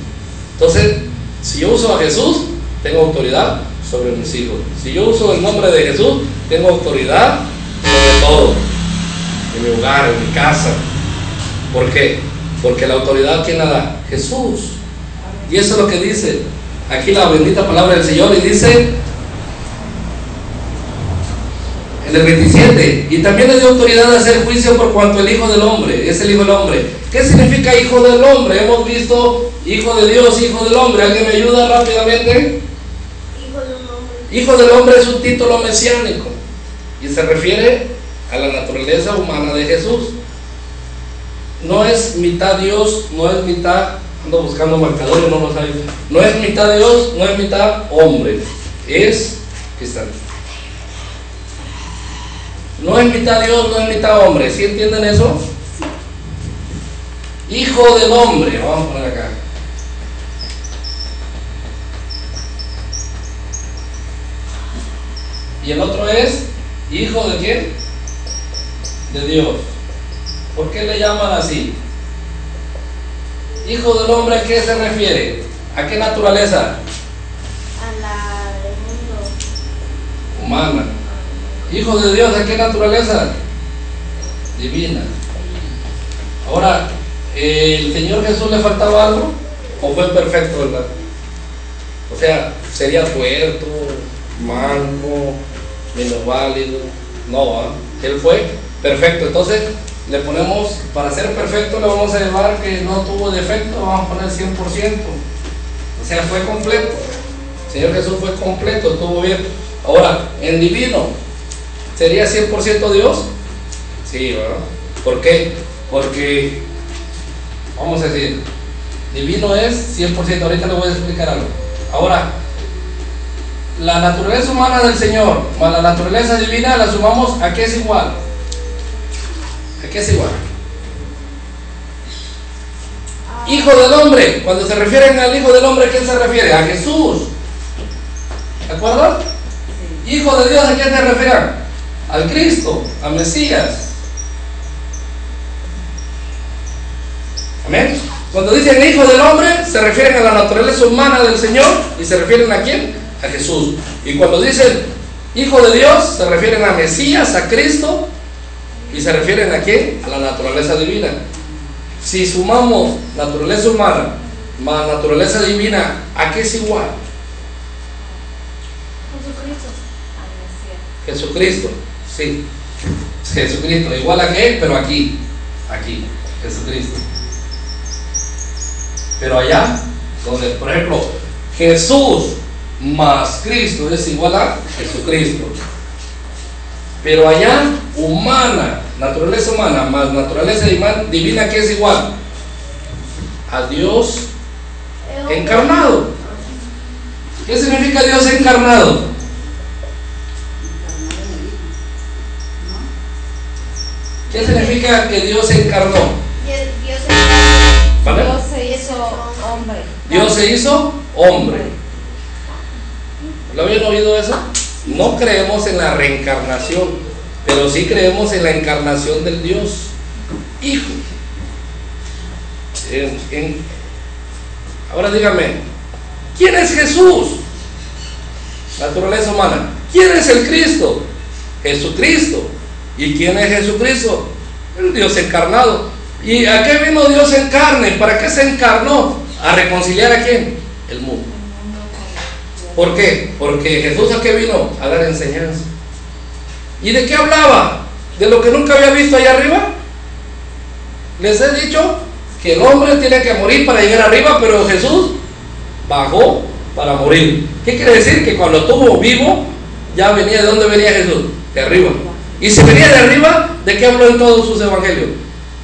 Entonces, si yo uso a Jesús, tengo autoridad sobre mis hijos. Si yo uso el nombre de Jesús, tengo autoridad sobre todo. En mi hogar, en mi casa. ¿Por qué? Porque la autoridad, ¿quién la da? Jesús. Y eso es lo que dice aquí la bendita palabra del Señor, y dice en el 27, y también le dio autoridad de hacer juicio por cuanto el Hijo del Hombre es el Hijo del Hombre. ¿Qué significa Hijo del Hombre? Hemos visto Hijo de Dios, Hijo del Hombre. ¿Alguien me ayuda rápidamente? Hijo de un hombre Hijo del hombre es un título mesiánico y se refiere a la naturaleza humana de Jesús. No es mitad Dios, no es mitad, ando buscando marcadores, no los hay. No es mitad Dios, no es mitad hombre. Es, aquí están. No es mitad Dios, no es mitad hombre. ¿Sí entienden eso? Hijo del hombre, vamos a poner acá. Y el otro es hijo de ¿quién? De Dios. ¿Por qué le llaman así? Hijo del hombre, ¿a qué se refiere? ¿A qué naturaleza? A la del mundo. Humana. Hijo de Dios, ¿a qué naturaleza? Divina. Ahora, ¿el Señor Jesús le faltaba algo? ¿O fue perfecto, verdad? O sea, sería tuerto, manco, minusválido. No, Él fue perfecto. Entonces, le ponemos, para ser perfecto, le vamos a llevar que no tuvo defecto, vamos a poner 100%. O sea, fue completo. El Señor Jesús fue completo, estuvo bien. Ahora, en divino, ¿sería 100% Dios? Sí, ¿verdad? ¿Por qué? Porque, vamos a decir, divino es 100%. Ahorita le voy a explicar algo. Ahora, la naturaleza humana del Señor más la naturaleza divina la sumamos, ¿a qué es igual? ¿A qué es igual? Hijo del hombre. Cuando se refieren al Hijo del hombre, ¿a quién se refiere? A Jesús. ¿De acuerdo? Hijo de Dios, ¿a quién se refieren? Al Cristo, al Mesías. Amén. Cuando dicen Hijo del hombre, se refieren a la naturaleza humana del Señor. ¿Y se refieren a quién? A Jesús. Y cuando dicen Hijo de Dios, se refieren a Mesías, a Cristo. ¿Y se refieren a quién? A la naturaleza divina. Si sumamos naturaleza humana más naturaleza divina, ¿a qué es igual? Jesucristo. Sí, Jesucristo. Igual a qué, pero aquí, Jesucristo. Pero allá, donde, por ejemplo, Jesús más Cristo es igual a Jesucristo. Pero allá, humana, naturaleza humana más naturaleza divina, ¿qué es igual? A Dios encarnado. ¿Qué significa Dios encarnado? ¿Qué significa que Dios se encarnó? ¿Vale? Dios se hizo hombre. Dios se hizo hombre. ¿Lo habían oído eso? No creemos en la reencarnación, pero sí creemos en la encarnación del Dios Hijo. Ahora dígame, ¿quién es Jesús? Naturaleza humana. ¿Quién es el Cristo? Jesucristo. ¿Y quién es Jesucristo? El Dios encarnado. ¿Y a qué vino Dios en carne? ¿Para qué se encarnó? ¿A reconciliar a quién? El mundo. ¿Por qué? Porque Jesús ¿a qué vino? A dar enseñanza. ¿Y de qué hablaba? ¿De lo que nunca había visto allá arriba? Les he dicho que el hombre tiene que morir para llegar arriba, pero Jesús bajó para morir. ¿Qué quiere decir? Que cuando estuvo vivo, ya venía. ¿De dónde venía Jesús? De arriba. Y si venía de arriba, ¿de qué habló en todos sus evangelios?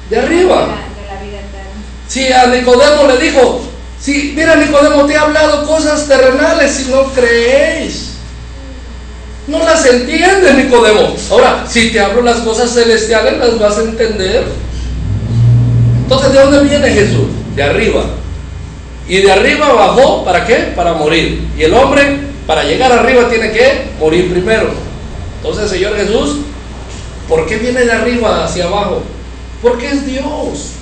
De arriba. De la vida eterna. Si a Nicodemo le dijo, si mira Nicodemo, te he hablado cosas terrenales y no creéis. No las entiendes, Nicodemo. Ahora, si te hablo las cosas celestiales, las vas a entender. Entonces, ¿de dónde viene Jesús? De arriba. Y de arriba bajó, ¿para qué? Para morir. Y el hombre, para llegar arriba, tiene que morir primero. Entonces, Señor Jesús, ¿por qué viene de arriba hacia abajo? Porque es Dios.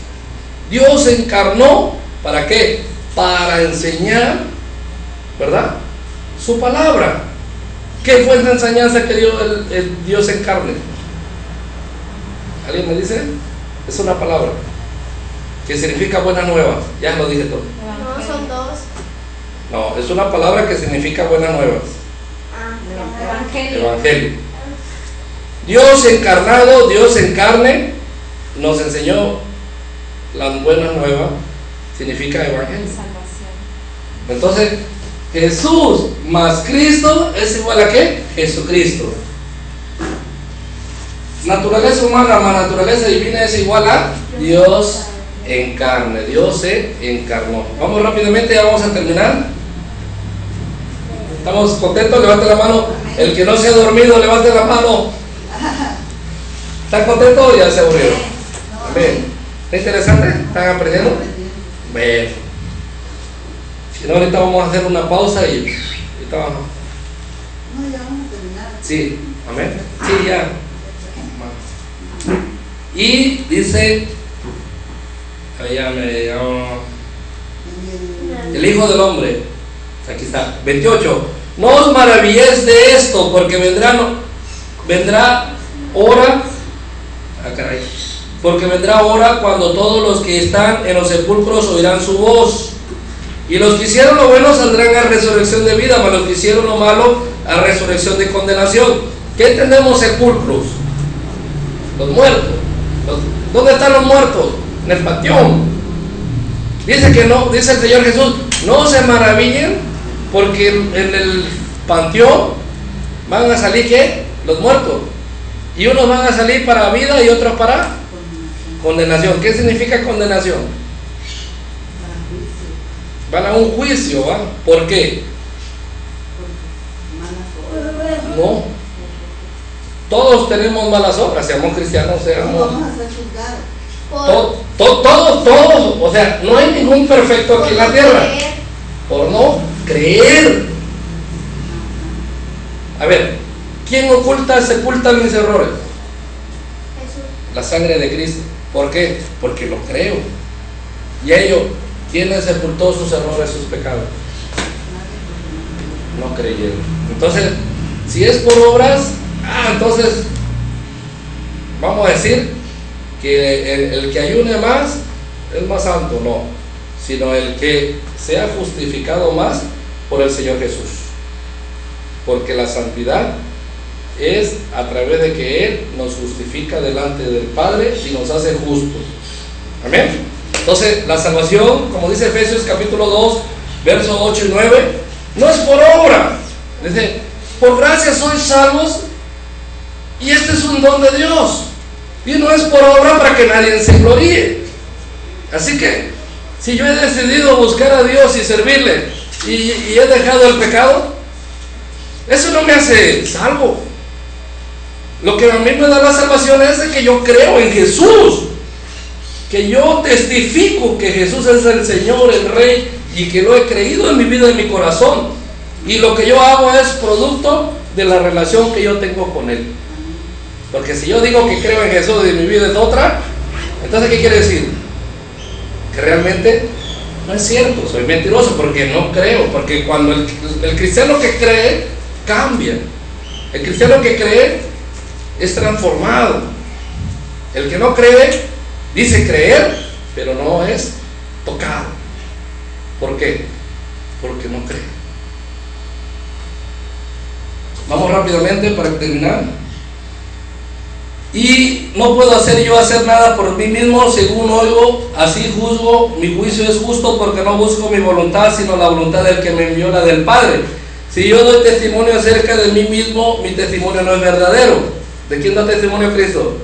Dios se encarnó, ¿para qué? Para enseñar, ¿verdad? Su palabra. ¿Qué fue esa enseñanza que dio el Dios en carne? ¿Alguien me dice? Es una palabra que significa buenas nuevas. Ya lo dije todo. No, son dos. No, es una palabra que significa buenas nuevas. Evangelio. Evangelio. Dios encarnado, Dios en carne, nos enseñó las buenas nuevas, significa evangelio. Salvación. Entonces, Jesús más Cristo es igual a ¿qué? Jesucristo. Naturaleza humana más naturaleza divina es igual a Dios en carne. Dios se encarnó. Vamos rápidamente, ya vamos a terminar. ¿Estamos contentos? Levante la mano. El que no se ha dormido, levante la mano. ¿Están contentos o ya se aburrieron? Amén. ¿Está interesante? ¿Están aprendiendo? Bueno. Si no, ahorita vamos a hacer una pausa y ahorita vamos. No, ya vamos a terminar. Sí, amén. Sí, ya. Y dice, allá me llamo, el Hijo del Hombre, aquí está, 28. No os maravilléis de esto, porque vendrá hora, porque vendrá hora cuando todos los que están en los sepulcros oirán su voz. Y los que hicieron lo bueno saldrán a resurrección de vida, mas los que hicieron lo malo a resurrección de condenación. ¿Qué entendemos sepulcros? Los muertos. ¿Dónde están los muertos? En el panteón. Dice que no, dice el Señor Jesús, no se maravillen, porque en el panteón van a salir ¿qué? Los muertos. Y unos van a salir para vida y otros para condenación. ¿Qué significa condenación? Van a un juicio, ¿va? ¿Por qué? No. Todos tenemos malas obras, seamos cristianos, seamos. Vamos a ser juzgados. Todos, o sea, no hay ningún perfecto aquí en la tierra. Por no creer. A ver, ¿quién sepulta mis errores? La sangre de Cristo. ¿Por qué? Porque lo creo. Y ellos, ¿quién les sepultó sus errores, sus pecados? No creyeron. Entonces, si es por obras, entonces vamos a decir que el que ayune más es más santo. No, sino el que sea justificado más por el Señor Jesús, porque la santidad es a través de que Él nos justifica delante del Padre y nos hace justos. Amén. Entonces la salvación, como dice Efesios capítulo 2 versos 8 y 9, no es por obra. Dice, por gracia sois salvos, y este es un don de Dios, y no es por obra para que nadie se gloríe. Así que si yo he decidido buscar a Dios y servirle y he dejado el pecado, eso no me hace salvo. Lo que a mí me da la salvación es de que yo creo en Jesús, que yo testifico que Jesús es el Señor, el Rey, y que lo he creído en mi vida, en mi corazón, y lo que yo hago es producto de la relación que yo tengo con Él. Porque si yo digo que creo en Jesús y mi vida es otra, entonces ¿qué quiere decir? Que realmente no es cierto, soy mentiroso porque no creo. Porque cuando el cristiano que cree cambia, el cristiano que cree es transformado. El que no cree dice creer, pero no es tocado. ¿Por qué? Porque no cree. Vamos rápidamente para terminar. Y no puedo hacer nada por mí mismo, según oigo, así juzgo. Mi juicio es justo, porque no busco mi voluntad, sino la voluntad del que me envió, la del Padre. Si yo doy testimonio acerca de mí mismo, mi testimonio no es verdadero. ¿De quién da testimonio Cristo?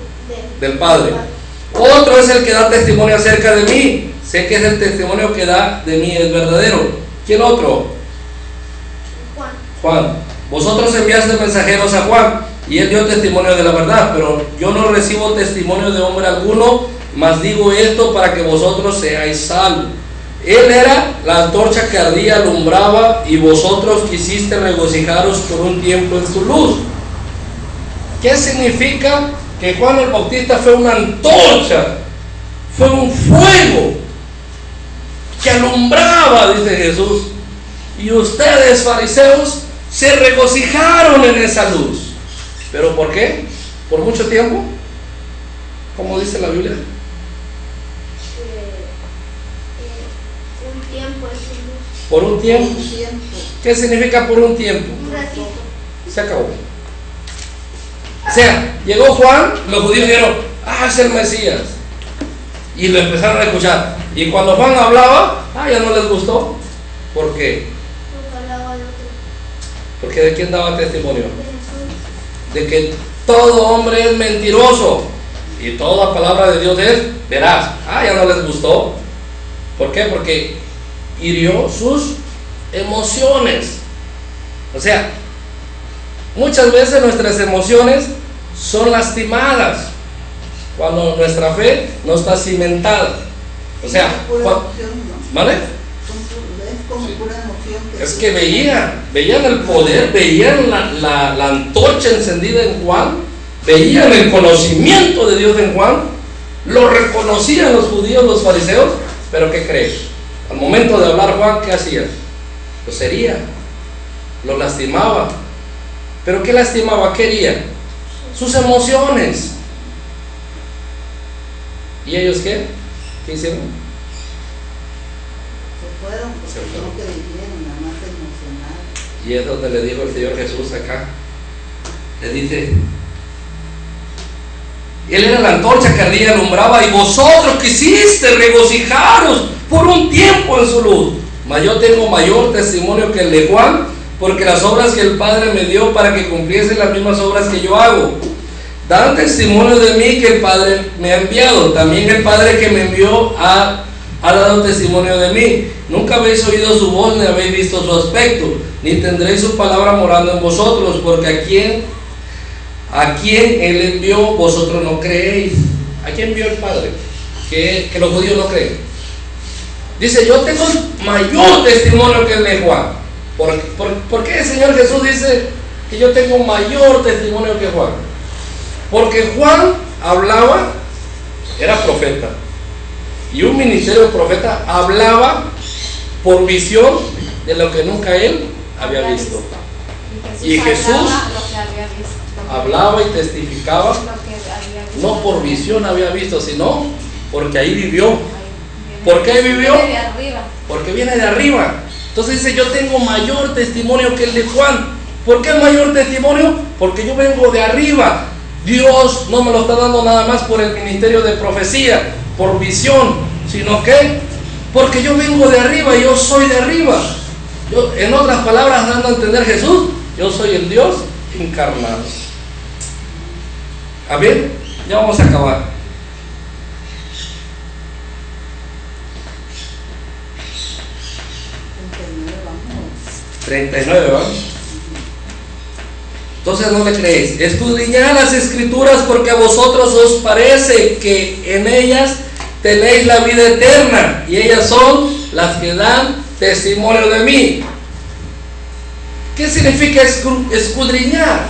Del Padre. Otro es el que da testimonio acerca de mí. Sé que es el testimonio que da de mí es verdadero. ¿Quién otro? Juan. Vosotros enviaste mensajeros a Juan, y él dio testimonio de la verdad, pero yo no recibo testimonio de hombre alguno, mas digo esto para que vosotros seáis salvos. Él era la antorcha que ardía, alumbraba, y vosotros quisiste regocijaros por un tiempo en su luz. ¿Qué significa? Que Juan el Bautista fue una antorcha, fue un fuego que alumbraba, dice Jesús, y ustedes, fariseos, se regocijaron en esa luz. ¿Pero por qué? ¿Por mucho tiempo? ¿Cómo dice la Biblia? Un tiempo es un luz. Por un tiempo. ¿Qué significa por un tiempo? Un ratito. Se acabó. O sea, llegó Juan, los judíos dijeron, es el Mesías, y lo empezaron a escuchar. Y cuando Juan hablaba, ya no les gustó. ¿Por qué? Porque hablaba Porque ¿de quién daba testimonio? De que todo hombre es mentiroso y toda palabra de Dios es veraz. Ya no les gustó. ¿Por qué? Porque hirió sus emociones. O sea, muchas veces nuestras emociones son lastimadas cuando nuestra fe no está cimentada. O sea, ¿vale? Es como pura emoción. Es que veían el poder, veían la antorcha encendida en Juan, veían el conocimiento de Dios en Juan, lo reconocían los judíos, los fariseos, pero ¿qué crees? Al momento de hablar Juan, ¿qué hacía? Los hería, los lastimaba. ¿Pero qué lastimaba? ¿Qué hería? Sus emociones. ¿Y ellos qué? ¿Qué hicieron? Se fueron porque no creyeron, nada más emocionados. Y es donde le dijo el Señor Jesús acá. Le dice, Él era la antorcha que ardía y alumbraba, y vosotros quisiste regocijaros por un tiempo en su luz. Mas yo tengo mayor testimonio que el de Juan, porque las obras que el Padre me dio para que cumpliese las mismas obras que yo hago, dan testimonio de mí que el Padre me ha enviado. También el Padre que me envió ha dado testimonio de mí. Nunca habéis oído su voz, ni habéis visto su aspecto, ni tendréis su palabra morando en vosotros, porque a quien Él envió, vosotros no creéis. ¿A quién envió el Padre? Que los judíos no creen. Dice, yo tengo mayor testimonio que el de Juan. ¿Por qué el Señor Jesús dice que yo tengo mayor testimonio que Juan? Porque Juan hablaba, era profeta, y un ministerio de profeta hablaba por visión de lo que nunca él había visto. Y Jesús hablaba y testificaba, no por visión había visto, sino porque ahí vivió. ¿Por qué vivió? Porque viene de arriba. Entonces dice, yo tengo mayor testimonio que el de Juan. ¿Por qué mayor testimonio? Porque yo vengo de arriba. Dios no me lo está dando nada más por el ministerio de profecía, por visión, sino que porque yo vengo de arriba, yo soy de arriba. Yo, en otras palabras, dando a entender Jesús, yo soy el Dios encarnado. A ver, ya vamos a acabar. Vamos. 39, ¿va? Entonces no le creéis. Escudriñad las escrituras, porque a vosotros os parece que en ellas tenéis la vida eterna, y ellas son las que dan testimonio de mí. ¿Qué significa escudriñar?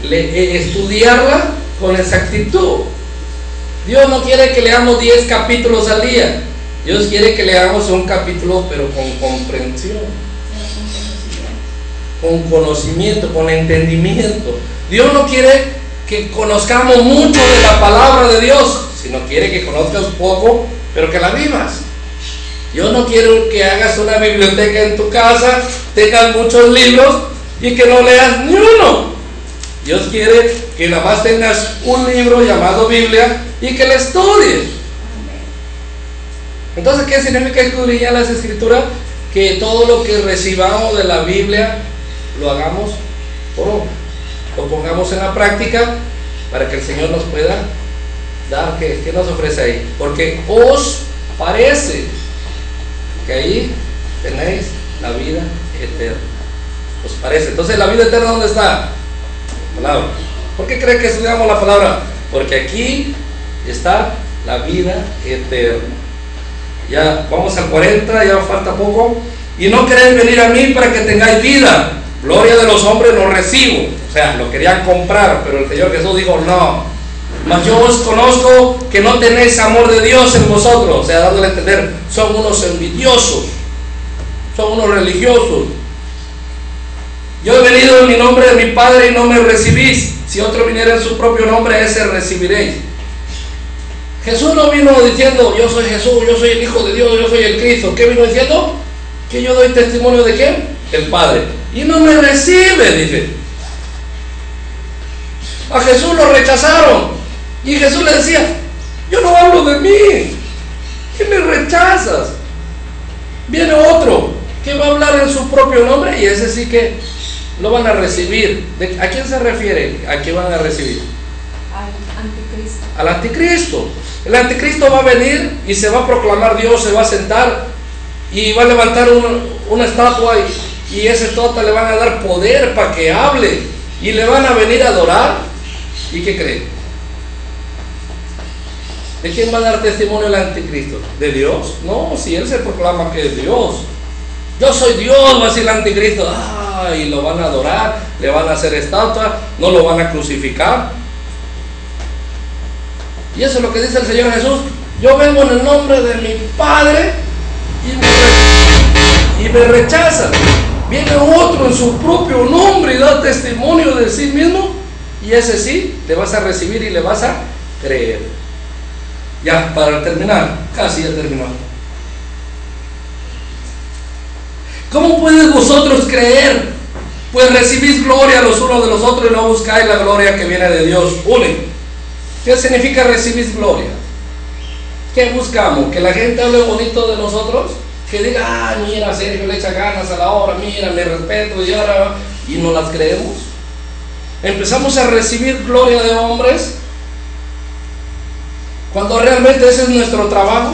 Estudiarla con exactitud. Dios no quiere que leamos 10 capítulos al día. Dios quiere que leamos un capítulo, pero con comprensión, con conocimiento, con entendimiento. Dios no quiere que conozcamos mucho de la palabra de Dios, sino quiere que conozcas poco, pero que la vivas. Yo no quiero que hagas una biblioteca en tu casa, tengas muchos libros y que no leas ni uno. Dios quiere que nada más tengas un libro llamado Biblia y que la estudies. Entonces, ¿qué significa escudriñar las escrituras? Que todo lo que recibamos de la Biblia lo hagamos por obra, lo pongamos en la práctica para que el Señor nos pueda dar. ¿Qué nos ofrece ahí? Porque os parece que ahí tenéis la vida eterna. ¿Os parece? Entonces, ¿la vida eterna dónde está? La palabra. ¿Por qué cree que estudiamos la palabra? Porque aquí está la vida eterna. Ya vamos al 40, ya falta poco. Y no queréis venir a mí para que tengáis vida. Gloria de los hombres no recibo. O sea, lo querían comprar, pero el Señor Jesús dijo no. Mas yo os conozco que no tenéis amor de Dios en vosotros. O sea, dándole a entender, son unos envidiosos, son unos religiosos. Yo he venido en mi nombre de mi Padre y no me recibís. Si otro viniera en su propio nombre, a ese recibiréis. Jesús no vino diciendo yo soy Jesús, yo soy el Hijo de Dios, yo soy el Cristo. ¿Qué vino diciendo? Que yo doy testimonio de ¿quién? El Padre. Y no me recibe, dice. A Jesús lo rechazaron. Y Jesús le decía, yo no hablo de mí. ¿Qué me rechazas? Viene otro que va a hablar en su propio nombre y ese sí que lo van a recibir. ¿A quién se refiere? ¿A quién van a recibir? Al anticristo. Al anticristo. El anticristo va a venir y se va a proclamar Dios, se va a sentar y va a levantar una estatua y esa estatua le van a dar poder para que hable y le van a venir a adorar. ¿Y qué creen? ¿De quién va a dar testimonio el anticristo? ¿De Dios? No, si él se proclama que es Dios. Yo soy Dios, va a decir el anticristo. Y lo van a adorar, le van a hacer estatua, no lo van a crucificar. Y eso es lo que dice el Señor Jesús. Yo vengo en el nombre de mi Padre y me rechazan. Viene otro en su propio nombre y da testimonio de sí mismo, y ese sí, le vas a recibir y le vas a creer. Ya, para terminar, casi ya terminó. ¿Cómo puedes vosotros creer? Pues recibís gloria los unos de los otros y no buscáis la gloria que viene de Dios. ¿Qué significa recibir gloria? ¿Qué buscamos? ¿Que la gente hable bonito de nosotros? Que diga, mira, Sergio le echa ganas a la obra, mira, me respeto y ahora, y no las creemos. Empezamos a recibir gloria de hombres cuando realmente ese es nuestro trabajo.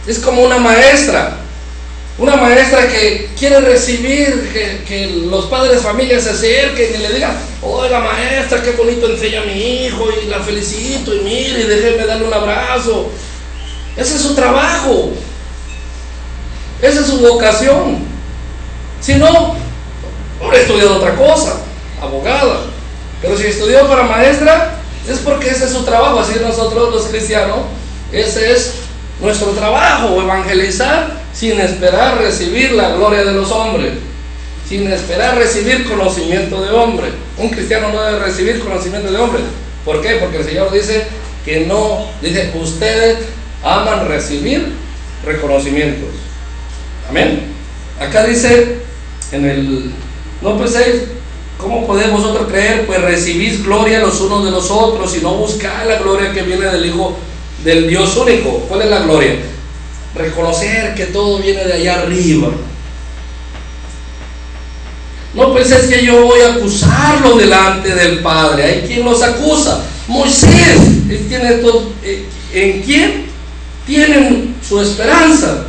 Es como una maestra que quiere recibir, que los padres de familia se acerquen y le digan, oiga maestra, qué bonito enseña a mi hijo y la felicito y mire, y déjeme darle un abrazo. Ese es su trabajo, esa es su vocación. Si no, hubiera estudiado otra cosa, abogada. Pero si estudió para maestra, es porque ese es su trabajo. Así nosotros los cristianos, ese es nuestro trabajo, evangelizar sin esperar recibir la gloria de los hombres, sin esperar recibir conocimiento de hombre. Un cristiano no debe recibir conocimiento de hombre. ¿Por qué? Porque el Señor dice que no, dice, ustedes aman recibir reconocimientos. Amén. Acá dice no penséis, ¿cómo podéis vosotros creer? Pues recibís gloria los unos de los otros y no buscáis la gloria que viene del Hijo del Dios único. ¿Cuál es la gloria? Reconocer que todo viene de allá arriba. No penséis que yo voy a acusarlo delante del Padre. ¿Hay quien los acusa? Moisés. ¿En quién tienen su esperanza?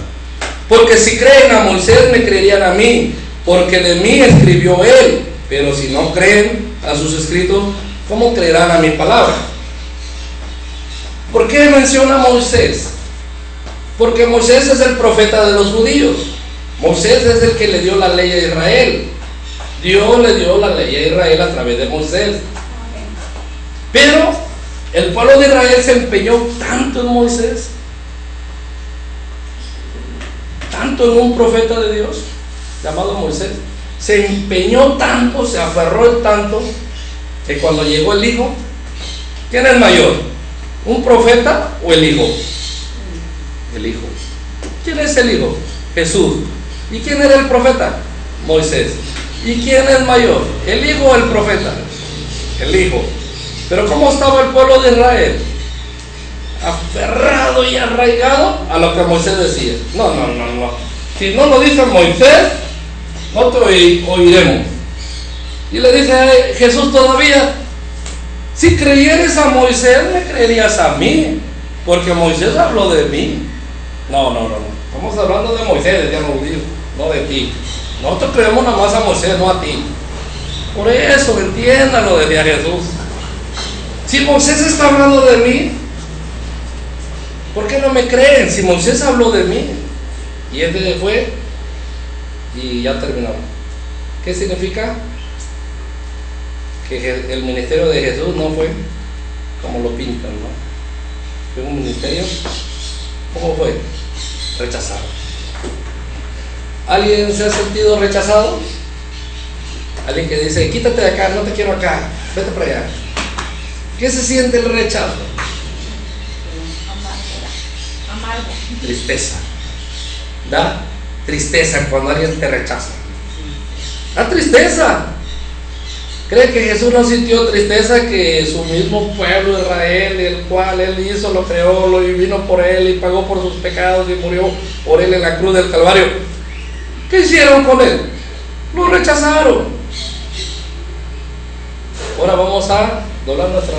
Porque si creen a Moisés, me creerían a mí, porque de mí escribió él. Pero si no creen a sus escritos, ¿cómo creerán a mi palabra? ¿Por qué menciona a Moisés? Porque Moisés es el profeta de los judíos. Moisés es el que le dio la ley a Israel. Dios le dio la ley a Israel a través de Moisés. Pero el pueblo de Israel se empeñó tanto en Moisés, tanto en un profeta de Dios llamado Moisés, se empeñó tanto, se aferró tanto, que cuando llegó el Hijo, ¿quién es mayor? ¿Un profeta o el Hijo? El Hijo. ¿Quién es el Hijo? Jesús. ¿Y quién era el profeta? Moisés. ¿Y quién es mayor? ¿El Hijo o el profeta? El Hijo. Pero ¿cómo estaba el pueblo de Israel? Aferrado y arraigado a lo que Moisés decía. No. Si no lo dice Moisés, no te oiremos. Y le dice a Jesús todavía, si creyeres a Moisés, me creerías a mí, porque Moisés habló de mí. No. Estamos hablando de Moisés, decían los judíos, no de ti. Nosotros creemos nada más a Moisés, no a ti. Por eso, entiéndalo, decía Jesús. Si Moisés está hablando de mí, ¿por qué no me creen? Si Moisés habló de mí. Y este fue y ya terminamos. ¿Qué significa? Que el ministerio de Jesús no fue como lo pintan, ¿no? Fue un ministerio, ¿cómo fue? Rechazado. ¿Alguien se ha sentido rechazado? Alguien que dice, quítate de acá, no te quiero acá, vete para allá. ¿Qué se siente el rechazo? Amargo. Tristeza. Da tristeza cuando alguien te rechaza. Da tristeza. ¿Cree que Jesús no sintió tristeza que su mismo pueblo Israel, el cual Él hizo, lo creó, y vino por Él y pagó por sus pecados y murió por Él en la cruz del Calvario? ¿Qué hicieron con Él? Lo rechazaron. Ahora vamos a doblar nuestra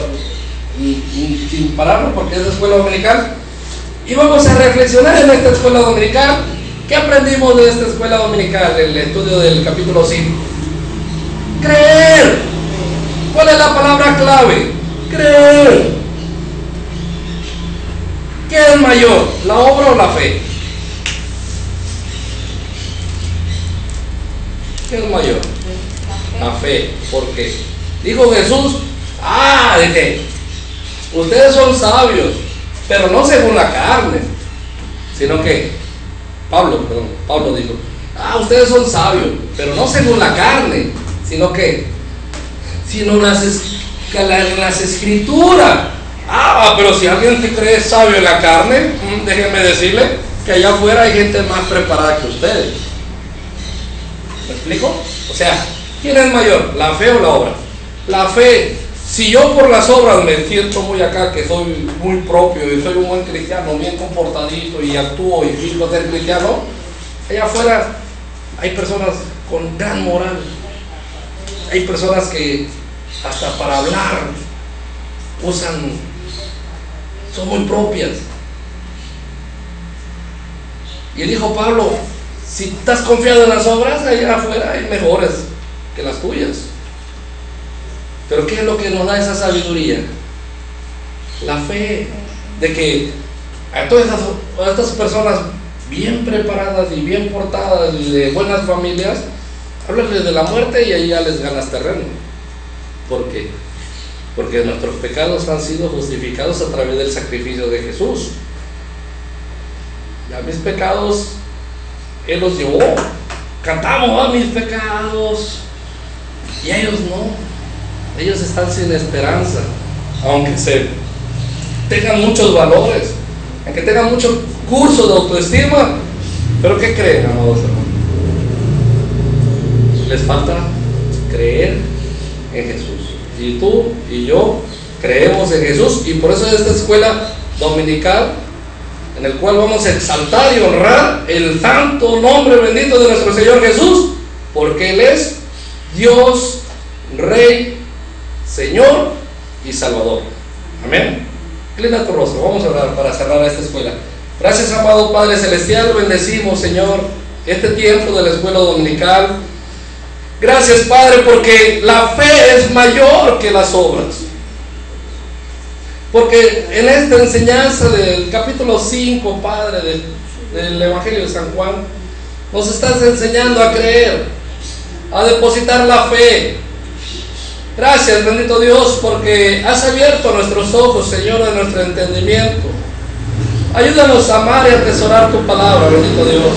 sin pararnos porque es la escuela dominical y vamos a reflexionar en esta escuela dominical. ¿Qué aprendimos de esta escuela dominical? El estudio del capítulo 5. Creer. ¿Cuál es la palabra clave? Creer. ¿Qué es mayor, la obra o la fe? ¿Qué es mayor? La fe. ¿Por qué? Dijo Jesús, de que ustedes son sabios, pero no según la carne, sino que Pablo dijo, ustedes son sabios, pero no según la carne, sino en las escrituras. Pero si alguien te cree sabio en la carne, déjenme decirle que allá afuera hay gente más preparada que ustedes. ¿Me explico? O sea, ¿quién es mayor, la fe o la obra? La fe. Si yo por las obras me siento muy acá, que soy muy propio y soy un buen cristiano, bien comportadito y actúo y fingo ser cristiano, allá afuera hay personas con gran moral. Hay personas que hasta para hablar son muy propias. Y dijo Pablo, si estás confiado en las obras, allá afuera hay mejores que las tuyas. Pero ¿qué es lo que nos da esa sabiduría? La fe de que a todas estas personas bien preparadas y bien portadas y de buenas familias, háblales de la muerte y ahí ya les ganas terreno. ¿Por qué? Porque nuestros pecados han sido justificados a través del sacrificio de Jesús. Ya mis pecados Él los llevó. Cantamos mis pecados y ellos no. Ellos están sin esperanza, aunque tengan muchos valores, aunque tengan muchos cursos de autoestima. Pero ¿qué creen, amados hermanos? Les falta creer en Jesús. Y tú y yo creemos en Jesús, y por eso es esta escuela dominical en el cual vamos a exaltar y honrar el santo nombre bendito de nuestro Señor Jesús, porque Él es Dios, Rey, Señor y Salvador. Amén. Inclina tu rostro, vamos a orar para cerrar esta escuela. Gracias, amado Padre Celestial, bendecimos, Señor, este tiempo de la escuela dominical. Gracias, Padre, porque la fe es mayor que las obras. Porque en esta enseñanza del capítulo 5, Padre, del Evangelio de San Juan, nos estás enseñando a creer, a depositar la fe. Gracias, bendito Dios, porque has abierto nuestros ojos, Señor, de nuestro entendimiento. Ayúdanos a amar y a atesorar tu palabra, bendito Dios.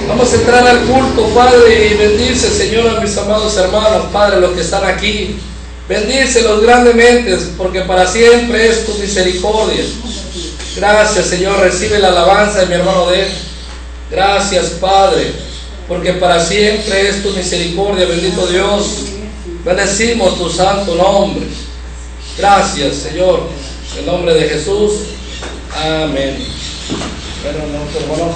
Vamos a entrar al culto, Padre, y bendice, Señor, a mis amados hermanos, Padre, los que están aquí. Bendícelos grandemente, porque para siempre es tu misericordia. Gracias, Señor, recibe la alabanza de mi hermano de él. Gracias, Padre, porque para siempre es tu misericordia, bendito Dios. Bendecimos tu santo nombre. Gracias, Señor, en el nombre de Jesús. Amén. Bueno, hermanos.